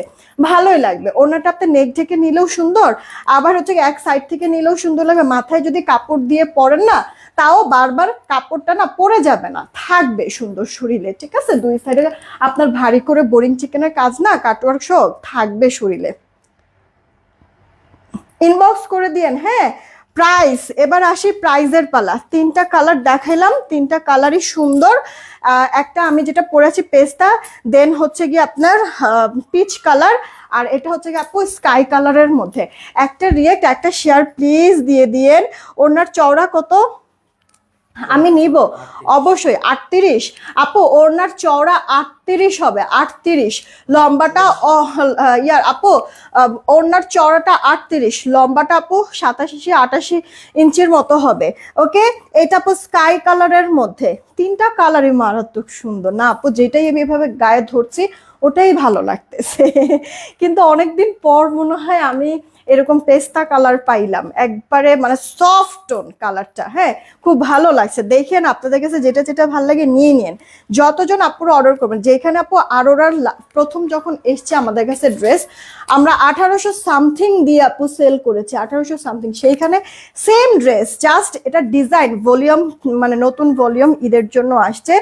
A: ভালোই লাগবে। ওড়নাটা আপনি নেক ঢেকে নিলেও সুন্দর, আবার হচ্ছে এক সাইড থেকে নিলেও সুন্দর লাগবে। মাথায় যদি কাপড় দিয়ে পরেন না, তাও বারবার কাপড়টা না পরে যাবে না, থাকবে সুন্দর শরীরে, ঠিক আছে। দুই সাইডে আপনার ভারী করে বোরিং চিকেনের কাজ না, কাটওয়ার্ক সহ থাকবে শরীরে। ইনবক্স করে দিয়েন। হ্যাঁ, প্রাইস, এবার আসি প্রাইজের পালা। তিনটা কালার দেখাইলাম, তিনটা কালারই সুন্দর। একটা আমি যেটা পরেছি পেস্তা, দেন হচ্ছে গিয়ে আপনার পিচ কালার, আর এটা হচ্ছে গিয়ে আপু স্কাই কালারের মধ্যে। একটা রিয়েক্ট, একটা শেয়ার প্লিজ দিয়ে দিয়েন। ওনার চওড়া কত? আমি নিব অবশ্যই 38। আপু ওড়নার চওড়া 38 হবে, 38। লম্বাটা ইয়ার আপু ওড়নার চওড়াটা 38, লম্বাটা আপু 87-88 ইঞ্চির মতো হবে। ওকে, এটা আপু স্কাই কালারের মধ্যে। তিনটা কালারই মারাত্মক সুন্দর না আপু? যেটাই আমি এভাবে গায়ে ধরছি ওটাই ভালো লাগতেছে। কিন্তু অনেকদিন পর মনে হয় আমি এরকম পেস্তা কালার পাইলাম, একবারে মানে সফট টোন কালারটা। হ্যাঁ, খুব ভালো লাগছে। দেখেন আপনাদের কাছে যেটা যেটা ভালো লাগে নিয়ে নিন। যতজন আপুরা অর্ডার করবেন, যেখানে আপু আরোরার প্রথম যখন এসছে আমাদের কাছে ড্রেস, আমরা 1800 সামথিং দিয়ে আপু সেল করেছি, 1800 সামথিং। সেইখানে সেম ড্রেস, জাস্ট এটা ডিজাইন ভলিউম, মানে নতুন ভলিউম ঈদের জন্য আসছে।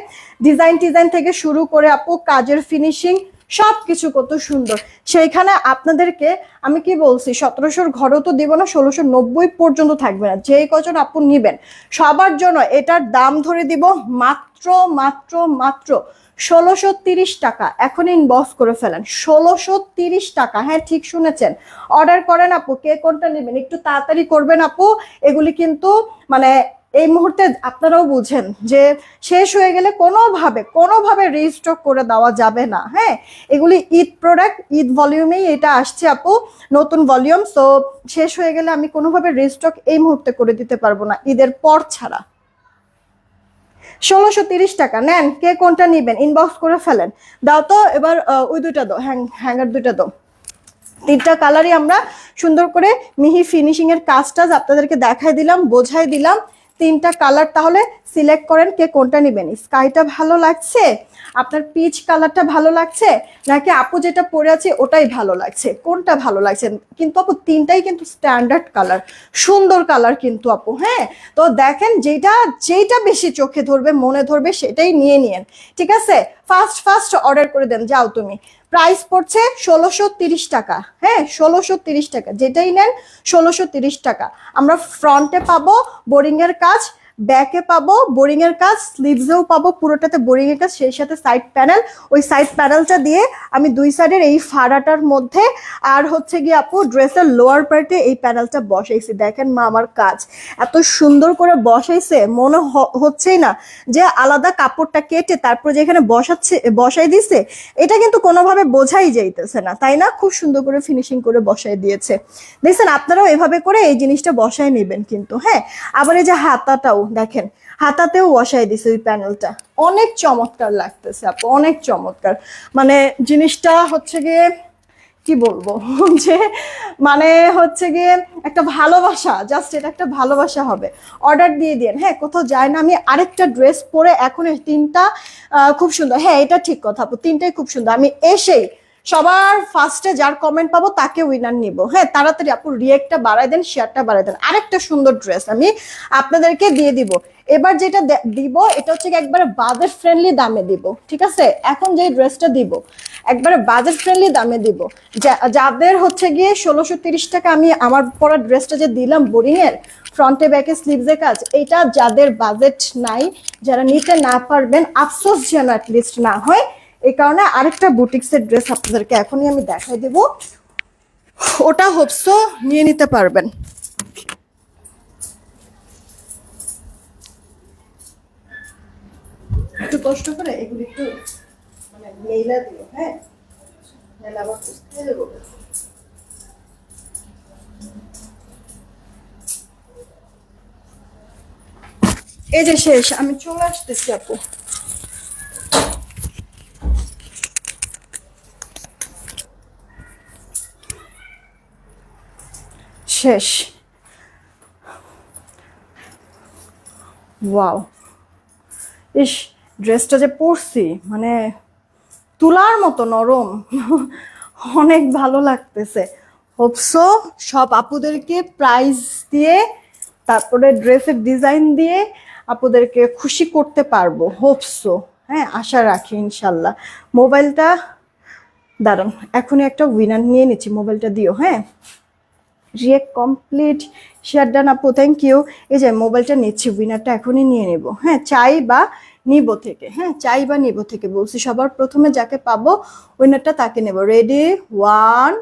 A: ডিজাইন টিজাইন থেকে শুরু করে আপু কাজের ফিনিশিং সবকিছু কত সুন্দর। সেইখানে আপনাদেরকে আমি কি বলছি, 1700 ঘরেও তো দিব না, 1690 পর্যন্ত থাকবে না। যেই কজন আপু নিবেন সবার জন্য এটার দাম ধরে দিব মাত্র মাত্র মাত্র 1630 টাকা। এখন ইনবক্স করে ফেলেন, 1630 টাকা। হ্যাঁ ঠিক শুনেছেন, অর্ডার করেন আপু। কে কোনটা নেবেন একটু তাড়াতাড়ি করবেন আপু। এগুলি কিন্তু মানে এই মুহূর্তে আপনারাও বুঝেন যে শেষ হয়ে গেলে কোনোভাবে রিস্টক করে দেওয়া যাবে না। হ্যাঁ, এগুলি ঈদ প্রোডাক্ট, ঈদ ভলিউমেই এটা আসছে আপু, নতুন ভলিউম। সো শেষ হয়ে গেলে আমি কোনোভাবে রিস্টক এই মুহূর্তে করে দিতে পারবো না, ঈদের পর ছাড়া। 1630 টাকা নেন। কে কোনটা নিবেন ইনবক্স করে ফেলেন। দাও তো এবার ওই দুইটা দাও, হ্যাঙ্গার দুইটা দাও। তিনটা কালারই আমরা সুন্দর করে মিহি ফিনিশিং এর কাজটা আপনাদেরকে দেখাই দিলাম, বোঝাই দিলাম। তিনটা কালার তাহলে সিলেক্ট করেন কে কোনটা নেবেন। স্কাইটা ভালো লাগছে, আপনার পিচ কালারটা ভালো লাগছে, নাকি আপু যেটা পরে আছে ওটাই ভালো লাগছে? কোনটা ভালো লাগছে? কিন্তু আপু তিনটাই কিন্তু স্ট্যান্ডার্ড কালার, সুন্দর কালার কিন্তু আপু। হ্যাঁ, তো দেখেন যেটা যেটা বেশি চোখে ধরবে, মনে ধরবে সেটাই নিয়ে নিন। ঠিক আছে, ফার্স্ট অর্ডার করে দেন। যাও তুমি। প্রাইস পড়ছে 1630 টাকা। হ্যাঁ, 1630 টাকা, যেটাই নেন 1630 টাকা। আমরা ফ্রন্টে পাবো বোরিং এর কাজ, ব্যাকে পাবো বোরিং এর কাজ, স্লিভসেও পাবো পুরোটাতে বোরিং এর কাজ, সেই সাথে সাইড প্যানেল। ওই সাইড প্যানেলটা দিয়ে আমি দুই সাইডের এই ফাড়াটার মধ্যে আর হচ্ছে গিয়ে আপু ড্রেসের লোয়ার পার্টে এই প্যানেলটা বসাইছি। দেখেন মা আমার কাজ এত সুন্দর করে বসাইছে, মনে হচ্ছেই না যে আলাদা কাপড়টা কেটে তারপর যেখানে বসাই দিছে। এটা কিন্তু কোনোভাবে বোঝাই যাইতেছে না, তাই না? খুব সুন্দর করে ফিনিশিং করে বসাই দিয়েছে। দেখছেন, আপনারাও এভাবে করে এই জিনিসটা বসাই নেবেন কিন্তু। হ্যাঁ, আবার এই যে হাতাটাও দেখেন, হাতাতেও বসাই দিছে ওই প্যানেলটা। অনেক চমৎকার লাগতেছে আপু, অনেক চমৎকার। মানে জিনিসটা হচ্ছে গিয়ে কি বলবো যে মানে হচ্ছে গিয়ে একটা ভালোবাসা, জাস্ট এটা একটা ভালোবাসা হবে। অর্ডার দিয়ে দিন। হ্যাঁ, কোথাও যায় না। আমি আরেকটা ড্রেস পরে এখন তিনটা খুব সুন্দর। হ্যাঁ, এটা ঠিক কথা আপু, তিনটাই খুব সুন্দর। আমি এসেই সবার ফার্স্টে যার কমেন্ট পাবো তাকে উইনার নিব। হ্যাঁ, তাড়াতাড়ি আপু রিয়েক্টটা বাড়াই দেন, শেয়ারটা বাড়াই দেন। আরেকটা সুন্দর ড্রেস আমি আপনাদেরকে দিয়ে দিব। এবার যেটা দিব এটা হচ্ছে একবারে বাজেট ফ্রেন্ডলি দামে দিব। ঠিক আছে, এখন যে ড্রেসটা দিব একবারে বাজেট ফ্রেন্ডলি দামে দিব। যাদের হচ্ছে গিয়ে 1630 টাকা আমি আমার পরা ড্রেসটা যে দিলাম বোরিং এর, ফ্রন্টে ব্যাকে স্লিভসের কাজ, এটা যাদের বাজেট নাই, যারা নিতে না পারবেন, আফসোস যেন অ্যাটলিস্ট না হয়। এই কারণে আরেকটা বুটিক্সের ড্রেস আপনাদেরকে এখনই আমি দেখাই দেব, ওটা হোপসো নিয়ে নিতে পারবেন। একটু কষ্ট করে এগুলি একটু মানে মেইলা দিও। হ্যাঁ, নাহলে আবার বুঝতে দেবো। এই যে শেষ, আমি চলে আসতেছি আপু। শেষ। ওয়াও, ইস ড্রেসটা যে পরছি মানে তুলার মতো নরম, অনেক ভালো লাগতেছে। হোপসো সব আপুদেরকে প্রাইস দিয়ে তারপরে ড্রেসের ডিজাইন দিয়ে আপুদেরকে খুশি করতে পারবো, হোপসো। হ্যাঁ, আশা রাখি ইনশাল্লাহ। মোবাইলটা দাঁড়ান, এখনই একটা উইনার নিয়ে নিচ্ছি, মোবাইলটা দিও। হ্যাঁ, রিয়েক্ট কমপ্লিট, শেয়ার ডান আপু, থ্যাংক ইউ। এই যে মোবাইলটা নিচ্ছি, উইনারটা এখনই নিয়ে নেব। হ্যাঁ, চাই বা নিব থেকে, হ্যাঁ চাই বা নিব থেকে বলছি, সবার প্রথমে যাকে পাবো উইনারটা তাকে নেব। রেডি, 1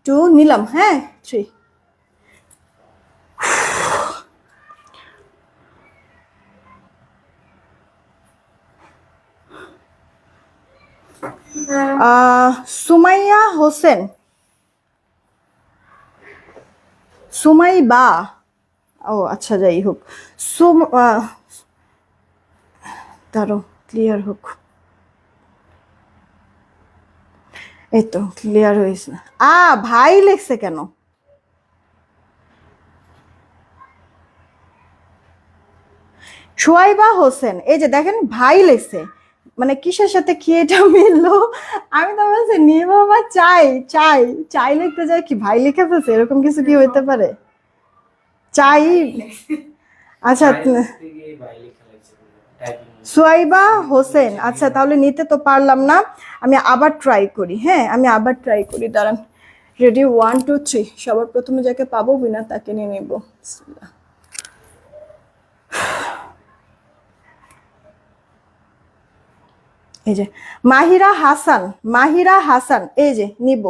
A: 2 নিলাম, হ্যাঁ 3। সুমাইয়া হোসেন, সুমাইবা, ও আচ্ছা যাই হোক, দাঁড়ো ক্লিয়ার হোক, এই তো ক্লিয়ার হয়েছে। ভাই লেখছে কেন? সোয়াইবা হোসেন, এই যে দেখেন ভাই লেখছে, মানে কিসের সাথে কি এটা মিললো? আমি তো বলছি নিব বা চাই, চাই চাই লিখতে যাই কি ভাই লিখে ফেলছে, এরকম কিছু কি হইতে পারে? চাই, আচ্ছা সোয়াইবা হোসেন, আচ্ছা তাহলে নিতে তো পারলাম না, আমি আবার ট্রাই করি। হ্যাঁ আমি আবার ট্রাই করি, দাঁড়ান। রেডি, 1 2 3, সবার প্রথমে যাকে পাবো উইনার তাকে নিয়ে নিব। এই যে মাহিরা হাসান, মাহিরা হাসান, এই যে নিব,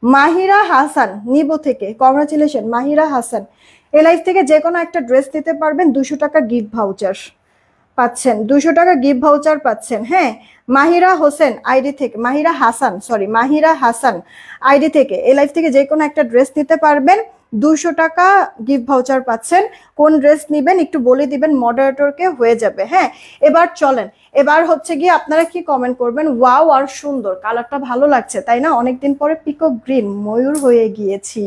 A: মাহিরা হাসান নিব থেকে, কংগ্রাচুলেশন মাহিরা হাসান। এই লাইফ থেকে যে কোনো একটা ড্রেস নিতে পারবেন, 200 টাকা গিফট ভাউচার পাচ্ছেন, 200 টাকা গিফট ভাউচার পাচ্ছেন। হ্যাঁ মাহিরা হোসেন আইডি থেকে, মাহিরা হাসান সরি, মাহিরা হাসান আইডি থেকে এই লাইফ থেকে যে কোনো একটা ড্রেস নিতে পারবেন, 200 টাকা গিফট ভাউচার পাচ্ছেন। কোন ড্রেস নিবেন একটু বলে দিবেন মডারেটরকে, হয়ে যাবে। হ্যাঁ এবার চলেন, এবার হচ্ছে গিয়ে আপনারা কি কমেন্ট করবেন? ওয়াও আর সুন্দর, কালারটা ভালো লাগছে তাই না? অনেকদিন পরে পিকক গ্রিন, ময়ূর হয়ে গিয়েছি।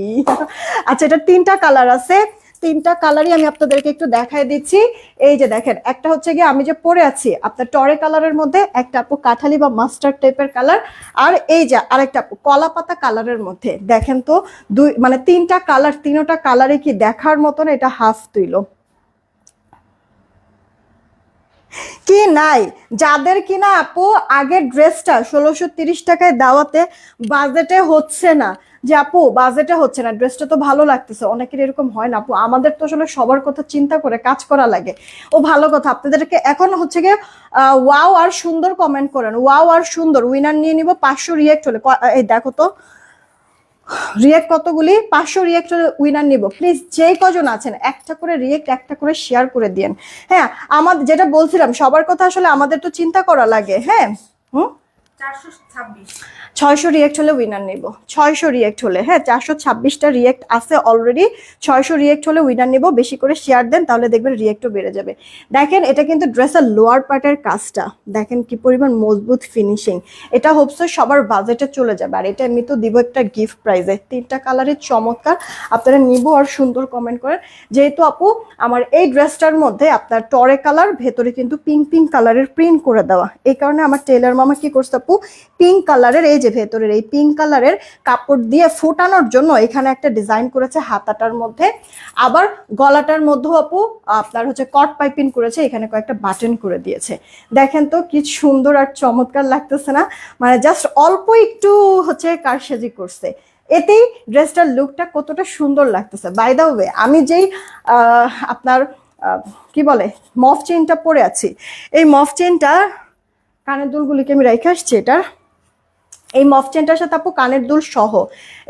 A: আচ্ছা এটা 3টা কালার আছে, 3টা কালারই আমি আপনাদেরকে একটু দেখাই দিচ্ছি। এই যে দেখেন, একটা হচ্ছে গিয়ে আমি যে পরে আছি আপনার টরে কালারের মধ্যে, একটা আপু কাঠালি বা মাস্টার্ড টাইপের কালার, আর এই যে আরেকটা আপু কলা পাতা কালারের মধ্যে। দেখেন তো মানে 3টা কালার, 3টা কালারে কি দেখার মতন, এটা হাফ তুইলো কি নাই? যাদের কিনা আপু আগের ড্রেসটা 1630 টাকায় দাওয়াতে বাজেটে হচ্ছে না, যে আপু বাজেটে হচ্ছে না, ড্রেসটা তো ভালো লাগতেছে, অনেকের এরকম হয় না আপু, আমাদের তো আসলে সবার কথা চিন্তা করে কাজ করা লাগে। ও ভালো কথা, আপনাদেরকে এখন হচ্ছে গিয়ে ওয়াও আর সুন্দর কমেন্ট করেন, ওয়াও আর সুন্দর উইনার নিয়ে নিব 500 রিয়েক্ট হলে। এই দেখো তো রিয়েক্ট কতগুলি, 500 রিয়েক্ট উইনার নিব। প্লিজ যে কজন আছেন একটা করে রিয়েক্ট, একটা করে শেয়ার করে দিন। হ্যাঁ আমাদের যেটা বলছিলাম, সবার কথা আসলে আমাদের তো চিন্তা করা লাগে। হ্যাঁ 600 রিয়েক্ট হলে উইনার নিব, 600 রিয়েক্ট হলে। হ্যাঁ 426টা রিয়েক্ট আছে অলরেডি, 600 রিয়েক্ট হলে উইনার নিব। বেশি করে শেয়ার দেন, তাহলে দেখবেন রিয়েক্টও বেড়ে যাবে। দেখেন এটা কিন্তু ড্রেসের লোয়ার পার্টের কাজটা দেখেন কি পরিমাণ মজবুত ফিনিশিং, এটা হোপসো সবার বাজেটে চলে যাবে। আর এটা এমনি তো দিব একটা গিফট প্রাইজে, 3টা কালারের চমৎকার, আপনারা নিব আর সুন্দর কমেন্ট করেন। যেহেতু আপু আমার এই ড্রেসটার মধ্যে আপনার টরে কালার, ভেতরে কিন্তু পিঙ্ক পিঙ্ক কালারের প্রিন্ট করে দেওয়া, এই কারণে আমার টেলার মামা কি করছে আপু, পিঙ্ক কালারের এই যে ভেতরের এই পিঙ্ক কালারের কাপড় দিয়ে ফোটানোর জন্য এখানে একটা ডিজাইন করেছে হাতাটার মধ্যে, আবার গলাটার মধ্যেও আপু আপনার হচ্ছে কট পাইপিং করেছে, এখানে কয়েকটা বাটন করে দিয়েছে। দেখেন তো কি সুন্দর আর চমৎকার লাগতেছে না? মানে জাস্ট অল্প একটু হচ্ছে কারসাজি করছে, এতেই ড্রেসটার লুকটা কতটা সুন্দর লাগতেছে। বাই দা ওয়ে আমি যেই আপনার কি বলে মফ চেইনটা পরে আছি, এই মফ চেইনটা কানের দুলগুলিকে আমি রেখে আসছি, এটা এই মফ চেনটার সাথে আপু কানের দুল সহ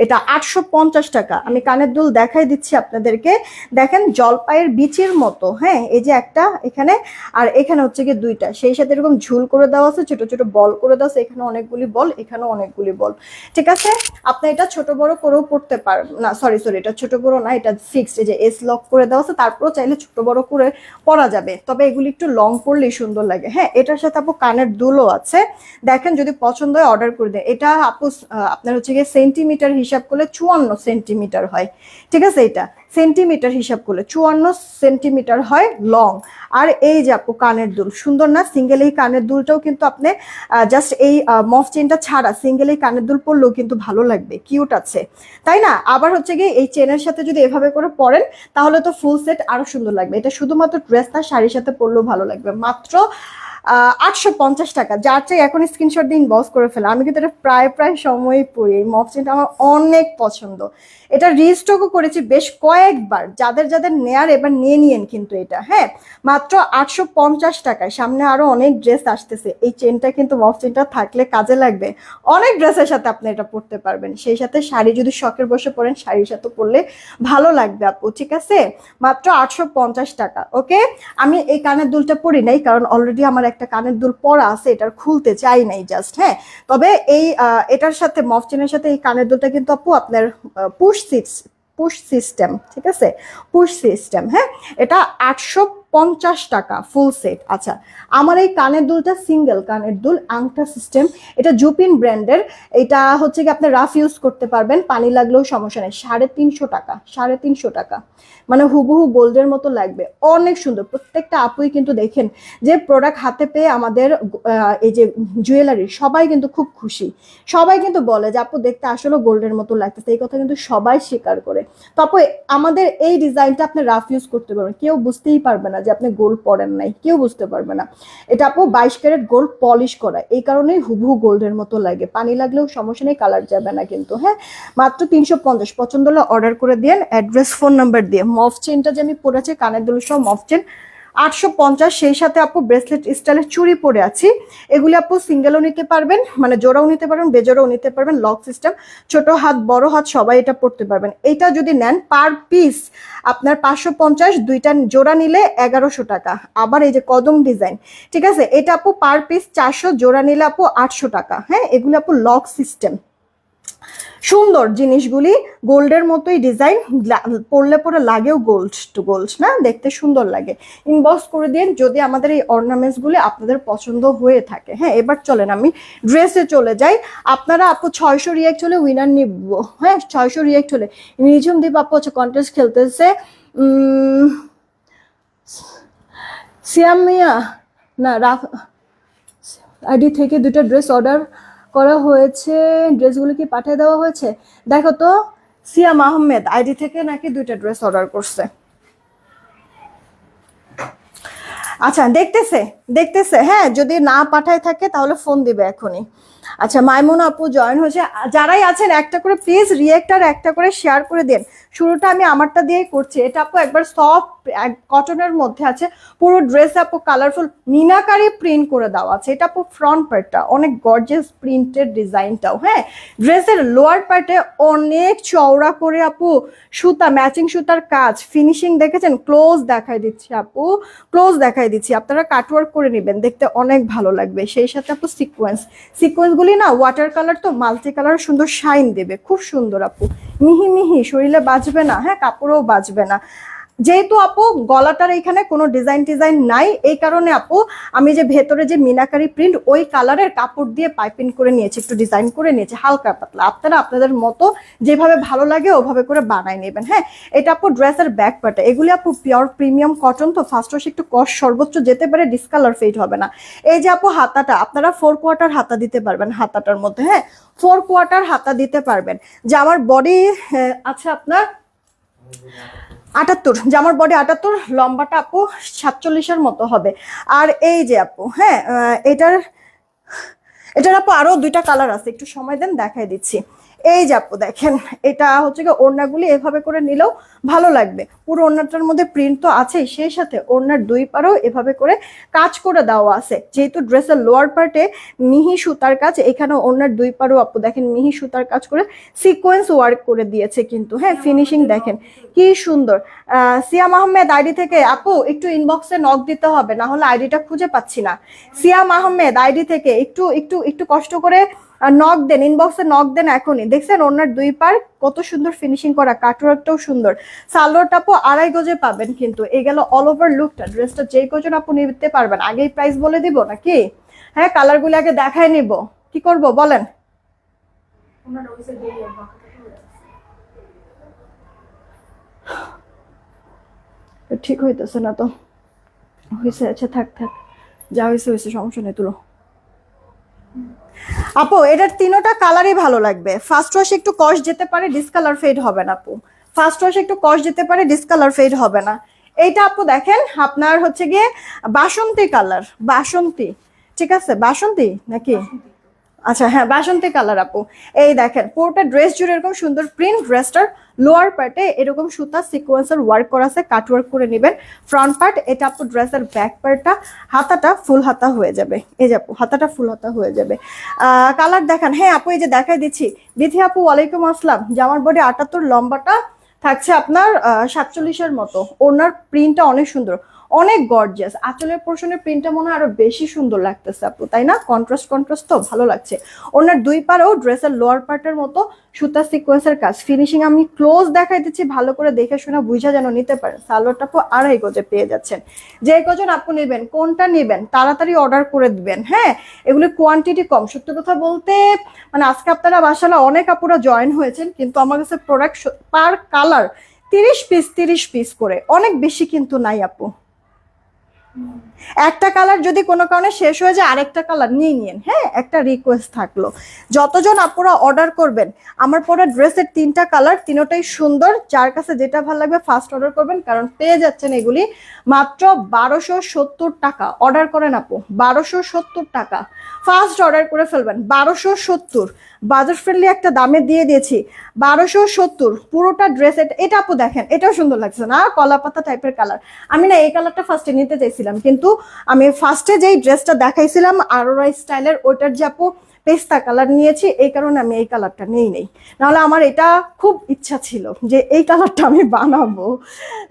A: এটা 850 টাকা। আমি কানের দুল দেখাই দিচ্ছি আপনাদেরকে, দেখেন জলপাইয়ের বিচির মতো। হ্যাঁ এই যে একটা এখানে, আর এখানে হচ্ছে গিয়ে 2টা, সেই সাথে এরকম ঝুল করে দেওয়া আছে, ছোট ছোট বল করে দেওয়া আছে, এখানে অনেকগুলি বল, এখানেও অনেকগুলি বল। ঠিক আছে, আপনি এটা ছোট বড় করেও পড়তে পারবেন না, সরি এটা ছোট বড় না, এটা ফিক্সড, এই যে এস লক করে দেওয়া আছে, তারপরও চাইলে ছোট বড় করে পরা যাবে, তবে এগুলি একটু লং পরলেই সুন্দর লাগে। হ্যাঁ এটার সাথে আপু কানের দুলও আছে, দেখেন যদি পছন্দ হয় অর্ডার করে দেন। এটা আপু আপনার হচ্ছে গিয়ে সেন্টিমিটার হিসাব করলে 54 সেন্টিমিটার হয়। ঠিক আছে, এটা সেন্টিমিটার হিসাব করলে 54 সেন্টিমিটার হয় লং। আর এই যে আপু কানের দুল সুন্দর না? সিঙ্গেল এই কানের দুলটাও কিন্তু আপনি জাস্ট এই মফ চেনটা ছাড়া সিঙ্গেল এই কানের দুল পরলেও কিন্তু ভালো লাগবে, কিউট আছে তাই না? আবার হচ্ছে গিয়ে এই চেনের সাথে যদি এভাবে করে পরেন তাহলে তো ফুল সেট আরো সুন্দর লাগবে। এটা শুধুমাত্র ড্রেস না, শাড়ির সাথে পরলেও ভালো লাগবে। মাত্র 850 টাকা। যার চাই এখন স্ক্রিনশট দিয়ে ইনবক্স করে ফেলে। আমি কিন্তু এটা প্রায় সময়ই পরি। এই মফ চেনটা আমার অনেক পছন্দ। এটা রিস্টকও করেছি বেশ কয়েকবার। যাদের যাদের নেয়ার এবার নিয়ে নিয়েন কিন্তু এটা, হ্যাঁ, মাত্র 850 টাকায়। সামনে আরো অনেক ড্রেস আসতেছে। এই চেনটা কিন্তু মফ চেনটা থাকলে কাজে লাগবে। অনেক ড্রেসের সাথে আপনি এটা পরতে পারবেন। সেই সাথে শাড়ি যদি শখের বসে পরেন, শাড়ির সাথে পরলে ভালো লাগবে আপু, ঠিক আছে? মাত্র 850 টাকা। ওকে, আমি এই কানের দুলটা পরি নাই, কারণ অলরেডি আমার একটা কানের দুল পরা আছে, এটার খুলতে চাই নাই জাস্ট, হ্যাঁ। তবে এই এটার সাথে মফ চেনের সাথে এই কানের দুলটা কিন্তু আপু আপনার পুশ সিস্টেম, ঠিক আছে? পুশ সিস্টেম, হ্যাঁ। এটা 850 টাকা ফুল সেট। আচ্ছা, আমার এই কানের দুলটা সিঙ্গেল কানের দুল, আংটা সিস্টেম। এটা জুপিন ব্র্যান্ডের। এটা হচ্ছে কি আপনি রাফ ইউজ করতে পারবেন, পানি লাগলেও সমস্যা নেই। 350 টাকা, 350 টাকা, মানে হুবহু গোল্ডের মতো লাগবে। অনেক সুন্দর। প্রত্যেকটা আপুই কিন্তু দেখেন যে প্রোডাক্ট হাতে পেয়ে আমাদের এই যে জুয়েলারি সবাই কিন্তু খুব খুশি। সবাই কিন্তু বলে যে আপু দেখতে আসলে গোল্ডের মতো লাগতেছে, এই কথা কিন্তু সবাই স্বীকার করে। তো আপু আমাদের এই ডিজাইনটা আপনি রাফ ইউজ করতে পারবেন, কেউ বুঝতেই পারবে না যে আপনি গোল্ড পরেন নাই, কেউ বুঝতে পারবে না। এটা আপু 22 ক্যারেট গোল্ড পলিশ করা, এই কারণেই হুবহু গোল্ডের মতো লাগে। পানি লাগলেও সমস্যা নেই, কালার যাবে না কিন্তু, হ্যাঁ। মাত্র 350। পছন্দ হলে অর্ডার করে দিন, অ্যাড্রেস ফোন নাম্বার দিয়ে। মফ চেনটা যে আমি পরেছি কানের দুল সহ মফ চেন 850। সেই সাথে আপু ব্রেসলেট স্টাইলের চুড়ি পরে আছি। এগুলি আপু সিঙ্গেলও নিতে পারবেন, মানে জোড়াও নিতে পারবেন, বেজোড়াও নিতে পারবেন। লক সিস্টেম, ছোট হাত বড় হাত সবাই এটা পড়তে পারবেন। এটা যদি নেন পার পিস আপনার 550, দুইটা জোড়া নিলে 1100 টাকা। আবার এই যে কদম ডিজাইন, ঠিক আছে, এটা আপু পার পিস 400, জোড়া নিলে আপু 800 টাকা। হ্যাঁ, এগুলো আপু লক সিস্টেম। সুন্দর জিনিসগুলি, গোল্ডের মতোই ডিজাইন, পরলে পরে লাগেও গোল্ড টু গোল্ড, না দেখতে সুন্দর লাগে। ইনবক্স করে দিন যদি আমাদের এই অর্নামেন্টসগুলি আপনাদের পছন্দ হয়ে থাকে। হ্যাঁ, এবার চলেন আমি ড্রেসে চলে যাই। আপনারা আপু 600 রিয়েক্ট হলে উইনার নিব, হ্যাঁ, 600 রিয়েক্ট হলে। নিঝুম দীপ আপু হচ্ছে কন্টেস্ট খেলতেছে। সিয়াম মিয়া না রাফ আইডি থেকে দুটো ড্রেস অর্ডার করা হয়েছে, ড্রেসগুলো কি পাঠিয়ে দেওয়া হয়েছে? দেখো তো, সিয়াম আহমেদ আইডি থেকে নাকি দুইটা ড্রেস অর্ডার করছে। আচ্ছা, দেখতেছে, হ্যাঁ, যদি না পাঠায় থাকে তাহলে ফোন দিবে এখনই। আচ্ছা, মাইমুনা আপু জয়েন হয়েছে। যারাই আছেন একটা করে প্লিজ রিয়েক্ট আর একটা করে শেয়ার করে দেন। শুরুটা আমি আমারটা দিয়েই করছি। এটা আপু একবার সফট কটনের মধ্যে আছে, পুরো ড্রেস আপু কালারফুল মিনাকারি প্রিন্ট করে দেওয়া আছে। এটা আপু ফ্রন্ট পার্টটা অনেক গর্জিয়াস প্রিন্টেড ডিজাইনটাও, হ্যাঁ। ড্রেসের লোয়ার পার্টে অনেক চওড়া করে আপু সুতা, ম্যাচিং সুতার কাজ, ফিনিশিং দেখেছেন? ক্লোজ দেখাই দিচ্ছি আপু, ক্লোজ দেখাই দিচ্ছি। আপনারা কাটওয়ার্ক করে নেবেন, দেখতে অনেক ভালো লাগবে। সেই সাথে আপু সিকোয়েন্সগুলি না ওয়াটার কালার, তো মাল্টি কালার সুন্দর শাইন দেবে, খুব সুন্দর আপু। মিহি মিহি, শরীরে বাজবে না, হ্যাঁ, কাপড়েও বাজবে না। যেহেতু আপু গলাটার এখানে কোনো ডিজাইন নাই, এই কারণে আপু আমি যে ভেতরে যে মিনাকারি প্রিন্ট ওই কালারের কাপড় দিয়ে পাইপিং করে নিয়েছি, একটু ডিজাইন করে নিয়েছি হালকা পাতলা। আপনারা আপনাদের মতো যেভাবে ভালো লাগে ওভাবে করে বানাই নেবেন, হ্যাঁ। এটা আপু ড্রেসের ব্যাক পার্টে, এগুলি আপু পিওর প্রিমিয়াম কটন, তো ফার্স্ট ওয়াশ একটু কস্ট সর্বোচ্চ যেতে পারে, ডিসকালার ফেড হবে না। এই যে আপু হাতাটা, আপনারা 4 কোয়ার্টার হাতা দিতে পারবেন হাতাটার মধ্যে, হ্যাঁ, 4 কোয়ার্টার হাতা দিতে পারবেন। যে আমার বডি আছে আপনার 78, জামার বডি 78, লম্বাটা আপু 47-এর মতো হবে। আর এই যে আপু, হ্যাঁ, এটার আপু আরো দুইটা কালার আছে, একটু সময় দেন দেখাই দিচ্ছি। এই যে আপু দেখেন, এটা হচ্ছে কি ওড়নাগুলি এভাবে করে নিলেও ভালো লাগবে। পুরো ওড়নাটার মধ্যে প্রিন্ট তো আছেই, সেই সাথে ওড়নার দুই পারেও এভাবে করে কাজ করে দেওয়া আছে। যেহেতু ড্রেসের লোয়ার পার্টে মিহি সুতার কাজ, এখানে ওড়নার দুই পারেও আপু দেখেন মিহি সুতার কাজ করে সিকোয়েন্স ওয়ার্ক করে দিয়েছে কিন্তু, হ্যাঁ, ফিনিশিং দেখেন কি সুন্দর। সিয়াম আহমেদ আইডি থেকে আপু একটু ইনবক্সে নক দিতে হবে, না হলে আইডিটা খুঁজে পাচ্ছি না। সিয়াম আহমেদ আইডি থেকে একটু একটু একটু কষ্ট করে নক দেন, ইনবক্সে নক দেন এখনই। দেখছেন ওনার দুই পার কত সুন্দর ফিনিশিং করা, কাটওয়ার্কটাও সুন্দর। সালোয়ারটা আপু 2.5 গজে পাবেন কিন্তু। এই গেল অল ওভার লুকটা। ড্রেসটা যেই কজন আপু নিতে পারবেন, আগেই প্রাইস বলে দিব নাকি? হ্যাঁ, কালারগুলো আগে দেখায় নিব, কি করব বলেন? ঠিক হইতেছে না তো, হয়েছে, আচ্ছা থাক যা হয়েছে সমস্যা নেই, তুলো। আপু এটার তিনোটা কালারই ভালো লাগবে। ফার্স্ট ওয়াশ একটু কস্ট যেতে পারে, ডিসকালার ফেড হবে না আপু। ফার্স্ট ওয়াশ একটু কস্ট যেতে পারে, ডিসকালার ফেড হবে না। এইটা আপু দেখেন আপনার হচ্ছে গিয়ে বাসন্তী কালার, বাসন্তী, ঠিক আছে বাসন্তী নাকি? আচ্ছা হ্যাঁ বাসন্তী কালার আপু। এই দেখেন পুরোটা ড্রেস জুড়ে এরকম সুন্দর প্রিন্ট, ড্রেসটার লোয়ার পার্টে এরকম সুতা সিকোয়েন্সের ওয়ার্ক করা আছে, কাট ওয়ার্ক করে নেবেন। ফ্রন্ট পার্ট এটা আপু, ড্রেসের ব্যাক পার্টটা হাতাটা ফুল হাতা হয়ে যাবে, এই যে আপু হাতাটা ফুল হাতা হয়ে যাবে। কালার দেখান, হ্যাঁ আপু এই যে দেখাই দিচ্ছি। বিথি আপু ওয়ালাইকুম আসসালাম। জামার বডি 78, লম্বাটা থাকছে আপনার 47-এর মতো। ওনার প্রিন্টটা অনেক সুন্দর, অনেক গর্জিয়াস। আঁচলের পোর্শনের প্রিন্টটা মনে হয় আরো বেশি সুন্দর লাগতেছে আপু, তাই না? কন্ট্রাস্ট কন্ট্রাস্ট তো ভালো লাগছে। ওনার দুই পারেও ড্রেসের লোয়ার পার্টের মতো সুতা সিকোয়েন্সের কাজ, ফিনিশিং আমি ক্লোজ দেখাই দিচ্ছি, ভালো করে দেখে শুনে বুঝা যেন নিতে পারেন। সালোয়ারটা আপু 2.5 গজে পেয়ে যাচ্ছেন। যে কজন আপু নেবেন, কোনটা নেবেন তাড়াতাড়ি অর্ডার করে দিবেন। হ্যাঁ এগুলো কোয়ান্টিটি কম, সত্যি কথা বলতে মানে আজকে আপনারা মাশাআল্লাহ অনেক আপুরা জয়েন হয়েছেন, কিন্তু আমার কাছে প্রোডাক্ট পার কালার 30 পিস করে, অনেক বেশি কিন্তু নাই আপু। একটা কালার যদি কোনো কারণে শেষ হয়ে যায় আরেকটা কালার নিয়ে নিন। হ্যাঁ একটা রিকোয়েস্ট থাকলো, যতজন আপুরা অর্ডার করবেন, আমার পরে ড্রেসের 3টা কালার, তিনোটাই সুন্দর, যার কাছে যেটা ভালো লাগবে ফার্স্ট অর্ডার করবেন, কারণ পেয়ে যাচ্ছেন এগুলি মাত্র 1270 টাকা। অর্ডার করেন আপু 1270 টাকা, ফার্স্ট অর্ডার করে ফেলবেন। 1270 বাজার ফ্রেন্ডলি একটা দামে দিয়ে দিয়েছি, 1270 পুরোটা ড্রেস। এটা আপু দেখেন, এটাও সুন্দর লাগছে না, কলা পাতা টাইপের কালার। আমি না এই কালারটা ফার্স্টে নিতে চাইছিলাম, কিন্তু আমি ফার্স্টে যেই ড্রেসটা দেখাইছিলাম আরোরা স্টাইলের, ওইটার যে আপু পেস্তা কালার নিয়েছি, এই কারণে আমি এই কালারটা নেই। নাহলে আমার এটা খুব ইচ্ছা ছিল যে এই কালারটা আমি বানাবো।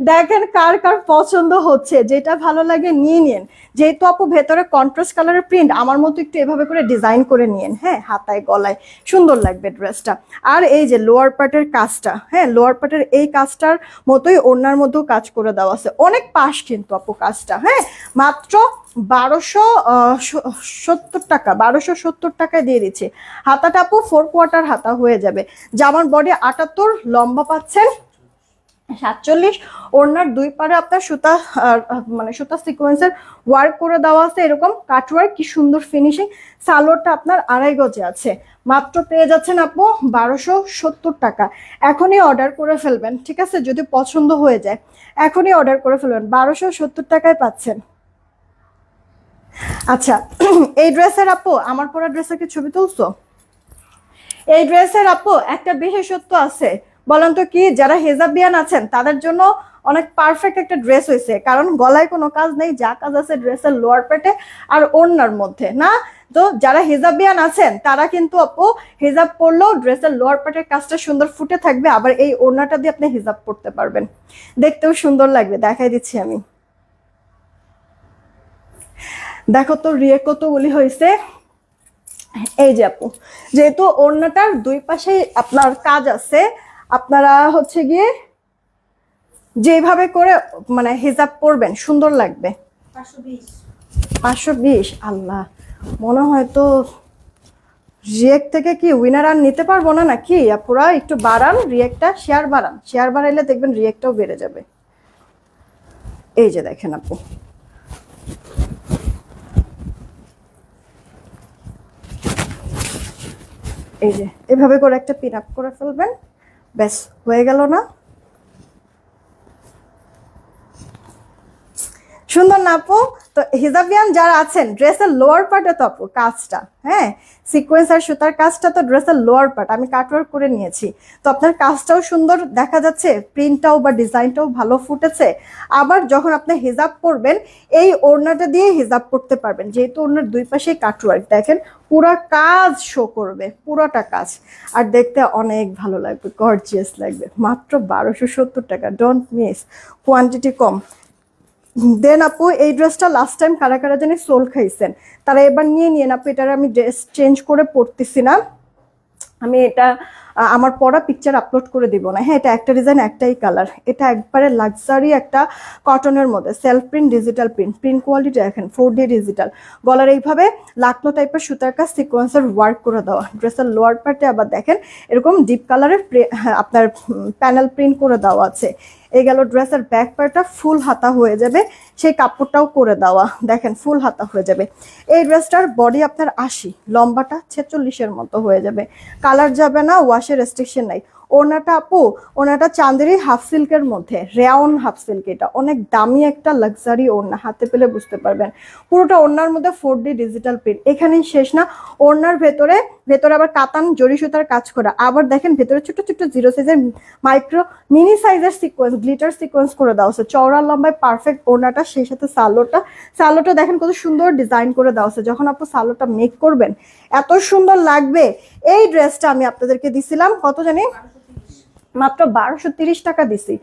A: দেখেন কার কার পছন্দ হচ্ছে, যেটা ভালো লাগে নিয়ে নিন। যেহেতু আপু ভেতরে কন্ট্রাস্ট কালারের প্রিন্ট, আমার মতো একটু এভাবে করে ডিজাইন করে নিন। হ্যাঁ হাতায় গলায় সুন্দর লাগবে ড্রেসটা। আর এই যে লোয়ার পার্টের কাজটা, হ্যাঁ লোয়ার পার্টের এই কাজটার মতোই ওড়নার মধ্যেও কাজ করে দেওয়া আছে, অনেক পাশ কিন্তু আপু কাজটা। হ্যাঁ মাত্র 1270 টাকা, 1270 টাকায় দিয়ে দিচ্ছে। হাতাটা আপু 4 কোয়ার্টার হাতা হয়ে যাবে। জামার বডি 78, লম্বা পাচ্ছেন 47। ওড়নার দুই পারে আপনার সুতা মানে সুতা সিকোয়েন্সের ওয়ার্ক করে দেওয়া আছে, এরকম কাট ওয়ার্ক, কি সুন্দর ফিনিশিং। সালোয়ারটা আপনার 2.5 গজে আছে, মাত্র পেয়ে যাচ্ছেন আপু 1270 টাকা। এখনই অর্ডার করে ফেলবেন, ঠিক আছে? যদি পছন্দ হয়ে যায় এখনই অর্ডার করে ফেলবেন, 1270 টাকায় পাচ্ছেন। আচ্ছা এই ড্রেসের আপু, আমার পরা ড্রেসের কি ছবি তুলছো? এই ড্রেসের আপু একটা বিশেষত্ব আছে, বলেন তো কি? যারা হেজাবিয়ান আছেন তাদের জন্য অনেক পারফেক্ট একটা ড্রেস হয়েছে, কারণ গলায় কোনো কাজ নেই, যা কাজ আছে ড্রেসের লোয়ার পেটে আর ওড়নার মধ্যে না। তো যারা হিজাবিয়ান আছেন তারা কিন্তু আপু হিজাব পরলেও ড্রেসের লোয়ার পার্টের কাজটা সুন্দর ফুটে থাকবে, আবার এই ওড়নাটা দিয়ে আপনি হিজাব পরতে পারবেন, দেখতেও সুন্দর লাগবে। দেখাই দিচ্ছি আমি, দেখো তো রিয়েক্ট কতগুলি হয়েছে। এই যে আপু, যেহেতু ওড়নাটার দুই পাশে আপনার কাজ আছে, আপনারা হচ্ছে গিয়ে যেভাবে করে মানে হিজাব পরবেন সুন্দর লাগবে। 520, আল্লাহ মনে হয় তো রিয়েক্ট থেকে কি উইনার আর নিতে পারবো না নাকি? আপুরা একটু বাড়ান রিয়েক্টটা, শেয়ার বাড়ান, শেয়ার বাড়াইলে দেখবেন রিয়েক্টটাও বেড়ে যাবে। এই যে দেখেন আপু, এই যে এভাবে করে একটা পিন আপ করে ফেলবেন, ব্যাস হয়ে গেল না? সুন্দর না আপু? তো হিজাবিয়ান যারা আছেন, ড্রেসের লোয়ার পার্টে তো আপু কাজটা, হ্যাঁ সিকোয়েন্স আর সুতার কাজটা তো ড্রেসের লোয়ার পার্ট আমি কাটওয়ার্ক করে নিয়েছি, তো আপনার কাজটাও সুন্দর দেখা যাচ্ছে, প্রিন্টটাও বা ডিজাইনটাও ভালো ফুটেছে। আবার যখন আপনি হিজাব পরবেন এই ওড়নাটা দিয়ে হিজাব পরতে পারবেন, যেহেতু ওড়নার দুই পাশেই কাটওয়ার্ক, দেখেন পুরা কাজ শো করবে, পুরাটা কাজ, আর দেখতে অনেক ভালো লাগবে, গর্জিয়াস লাগবে। মাত্র 1270 টাকা, ডোন্ট মিস, কোয়ান্টিটি কম। দেন আপু এই ড্রেসটা লাস্ট টাইম কারা কারা জানি সোল খাইছেন, তারা এবার নিয়ে নিন আপু। এটার আমি ড্রেস চেঞ্জ করে পড়তেছি না, আমি এটা আমার পরা পিকচার আপলোড করে দিব না। হ্যাঁ এটা একটা ডিজাইন একটাই কালার, এটা একবারে লাক্সারি একটা কটনের মধ্যে self print digital print, print quality দেখেন 4D ডিজিটাল, গলার এইভাবে লাকনো টাইপের সুতার কাজ সিকোয়েন্সের ওয়ার্ক করে দেওয়া। ড্রেসের লোয়ার পার্টে আবার দেখেন এরকম ডিপ কালারের আপনার প্যানেল প্রিন্ট করে দেওয়া আছে। এই গেল ড্রেসের ব্যাক পার্টটা ফুল হাতা হয়ে যাবে, সেই কাপড়টাও করে দেওয়া, দেখেন ফুল হাতা হয়ে যাবে। এই ড্রেসটার বডি আপনার 80, লম্বাটা 46-এর মতো হয়ে যাবে, কালার যাবে না, ওয়াশের রেস্ট্রিকশন নাই। ওড়নাটা আপু, ওড়নাটা চান্দেরি হাফ সিল্কের মধ্যে, রেয়ন হাফ সিল্ক, এটা অনেক দামি একটা লাক্সারি ওড়না, হাতে পেলে বুঝতে পারবেন। পুরোটা ওড়নার মধ্যে 4D ডিজিটাল প্রিন্ট। এখানেই শেষ না, ওড়নার ভেতরে ভেতরে আবার কাতান জরি সুতার কাজ করা, আবার দেখেন ভেতরে ছোট ছোট 0 সাইজের মাইক্রো মিনি সাইজের সিকোয়েন্স, গ্লিটার সিকোয়েন্স করে দেওয়া হচ্ছে, চওড়া লম্বায় পারফেক্ট ওড়নাটা, সেই সাথে সালোটা দেখেন কত সুন্দর ডিজাইন করে দেওয়া হচ্ছে। যখন আপু সালোটা মেক করবেন এত সুন্দর লাগবে। এই ড্রেসটা আমি আপনাদেরকে দিছিলাম কত জানি, মাত্র 1230 টাকা দিছি।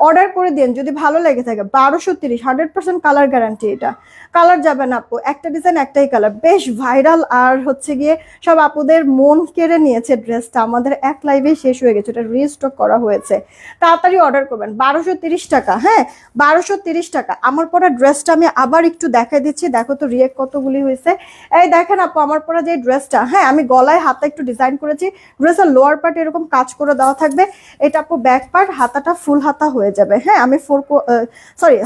A: অর্ডার করে দিন যদি ভালো লেগে থাকে। 1230, 100% কালার গ্যারান্টি, এটা কালার যাবে না আপু, একটা ডিজাইন একটাই কালার, বেশ ভাইরাল। আর হচ্ছে গিয়ে সব আপুদের মন কেড়ে নিয়েছে ড্রেসটা, আমাদের এক লাইভে শেষ হয়ে গেছে, এটা রিস্টক করা হয়েছে, তাড়াতাড়ি অর্ডার করবেন। 1230 টাকা, হ্যাঁ 1230 টাকা। আমার পরা ড্রেসটা আমি আবার একটু দেখাই দিচ্ছি, দেখো তো রিয়েক্ট কতগুলি হয়েছে। এই দেখেন আপু আমার পরা যে ড্রেসটা, হ্যাঁ আমি গলায় হাতে একটু ডিজাইন করেছি, ড্রেসের লোয়ার পার্ট এরকম কাজ করে দেওয়া থাকবে, এটা আপু ব্যাক পার্ট, হাতাটা ফুল হাতা হয়ে যাবে। হ্যাঁ আমি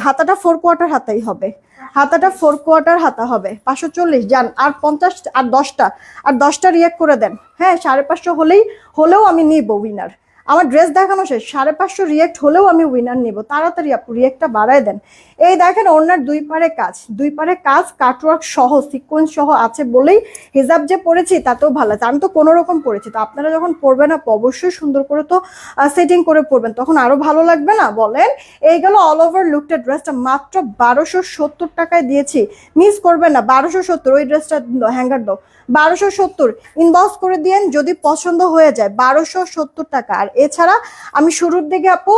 A: হাতাটা 4 কোয়ার্টার হাতাই হবে, হাতাটা 4 কোয়ার্টার হাতা হবে। 540 যান, আর 50 আর 10টা রিয়েক্ট করে দেন। হ্যাঁ 550 হলেও আমি নিব উইনার। আমার ড্রেস দেখানো শেষ, 550 রিয়েক্ট হলেও আমি উইনার নিব। তাড়াতাড়ি আপু রিয়েক্টটা বাড়ায় দেন। এই দেখেন ওনার দুই পারে কাজ কাটওয়ার্ক সহ সিকোয়েন্স সহ আছে বলেই হিজাব যে পরেছি তাতেও ভালো আছে। আমি তো কোনো রকম পরেছি, তো আপনারা যখন পরবেন আপু অবশ্যই সুন্দর করে তো সেটিং করে পরবেন, তখন আরো ভালো লাগবে না বলেন। এইগুলো অল ওভার লুকটা, ড্রেসটা মাত্র 1270 টাকায় দিয়েছি, মিস করবেন না। 1270, ওই ড্রেসটা হ্যাঙ্গার দাও, 1270 ইনবক্স করে দিয়েন যদি পছন্দ হয়ে যায়। 1270 টাকা। আর এছাড়া আমি শুরুর দিকে আপু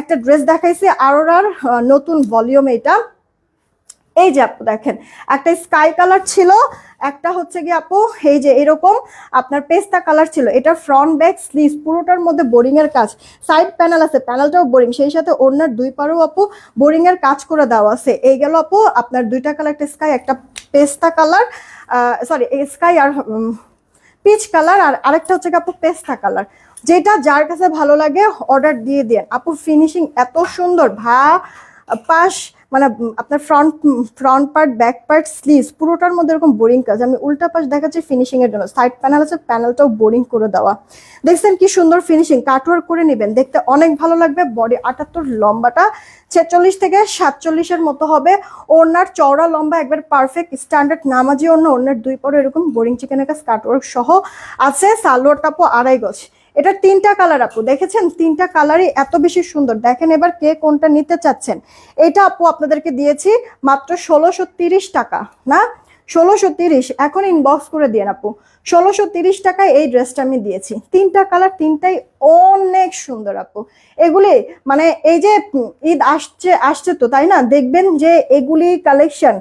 A: একটা ড্রেস দেখাইছি আরোরার নতুন ভলিউম, এটা এই যে আপু দেখেন, একটা স্কাই কালার ছিল, একটা হচ্ছে কি আপু এই যে এরকম আপনার পেস্তা কালার ছিল। এটা ফ্রন্ট ব্যাক স্লিভস পুরোটার মধ্যে বোরিং এর কাজ, সাইড প্যানেল আছে, প্যানেলটাও বোরিং, সেই সাথে ওড়নার দুই পারেও আপু বোরিং এর কাজ করে দেওয়া আছে। এই গেল আপু আপনার দুইটা কালার, একটা স্কাই একটা পেস্তা কালার, সরি স্কাই আর পিচ কালার, আর আরেকটা হচ্ছে আপু পেস্তা কালার। যেটা যার কাছে ভালো লাগে অর্ডার দিয়ে দেন আপু। ফিনিশিং এত সুন্দর, পাশ মানে আপনার front part back part sleeves পুরোটার মধ্যে এরকম বোরিং কাজ। আমি উল্টা পাশ দেখাচ্ছি ফিনিশিং এর জন্য, সাইড প্যানেল আছে, প্যানেলটাও বোরিং করে দেওয়া। দেখছেন কি সুন্দর ফিনিশিং, কাটওয়ার্ক করে নেবেন, দেখতে অনেক ভালো লাগবে। বডি 78, লম্বাটা 46 থেকে 47 এর মতো হবে। ওড়নার চওড়া লম্বা একবার পারফেক্ট স্ট্যান্ডার্ড নামাজি ওড়না, ওড়নার দুই পরে এরকম বোরিং চিকেনের কাজ কাটওয়ার্ক সহ আছে। সালোয়ারটা আপু 2.5 গজ। এটা 3টা কালার আপু, দেখেছেন 3টা কালারই এত বেশি সুন্দর। দেখেন এবার কে কোনটা নিতে চাচ্ছেন। এটা আপু আপনাদেরকে দিয়েছি মাত্র 1630 টাকা, না 1630, এখন ইনবক্স করে দিয়ে আপু। 1630 টাকায় এই ড্রেসটা আমি দিয়েছি। 3টা কালার, 3টাই অনেক সুন্দর আপু। এগুলি মানে এই যে ঈদ আসছে তো তাই না, দেখবেন যে এগুলি কালেকশন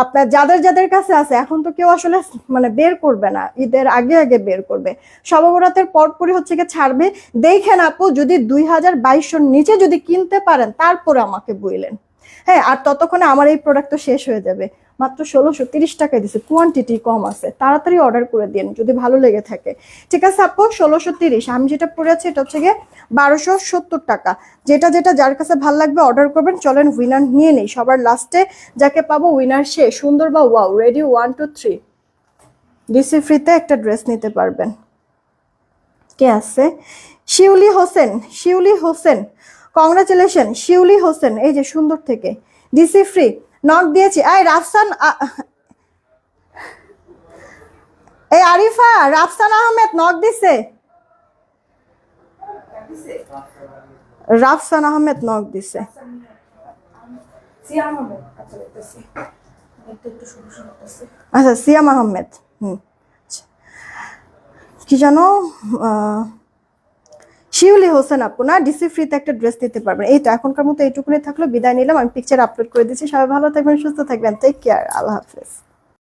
A: আপনার যাদের কাছে আছে এখন তো কেউ আসলে মানে বের করবে না, ঈদের আগে আগে বের করবে, শবে বরাতের পরপরই হচ্ছে গিয়ে ছাড়বে। দেখেন আপু যদি 2200 নিচে যদি কিনতে পারেন তারপরে আমাকে বললেন, হ্যাঁ আর ততক্ষণে আমার এই প্রোডাক্ট তো শেষ হয়ে যাবে। মাত্র 1630 টাকায় দিচ্ছে, কোয়ান্টিটি কম আছে, তাড়াতাড়ি অর্ডার করে দিন যদি ভালো লেগে থাকে। ঠিক আছে আপু 1630। আমি যেটা পরে আছি এটা হচ্ছে গিয়ে 1270 টাকা। যেটা যার কাছে ভালো লাগবে অর্ডার করবেন। চলেন উইনার নিয়ে নেই, সবার লাস্টে যাকে পাবো উইনার সে। সুন্দর বা ওয়াও, রেডি 1 2 3, ডিসি ফ্রিতে একটা ড্রেস নিতে পারবেন। কে আছে? শিউলি হোসেন, কংগ্রাচুলেশন শিউলি হোসেন, এই যে সুন্দর থেকে ডিসি ফ্রি নক দিয়েছি। এই রাফসান, এই আরিফা, রাফসান আহমেদ নক দিছে, রাফসান আহমেদ নক দিছে। আচ্ছা সিয়াম আহমেদ, কি জানো শিউলি হোসেন আপু না, ডিসি ফ্রিতে একটা ড্রেস নিতে পারবেন। এই তো এখনকার মতো এইটুকুনি থাকলো, বিদায় নিলাম। আমি পিকচার আপলোড করে দিচ্ছি। সবাই ভালো থাকবেন, সুস্থ থাকবেন, টেক কেয়ার, আল্লাহ হাফেজ।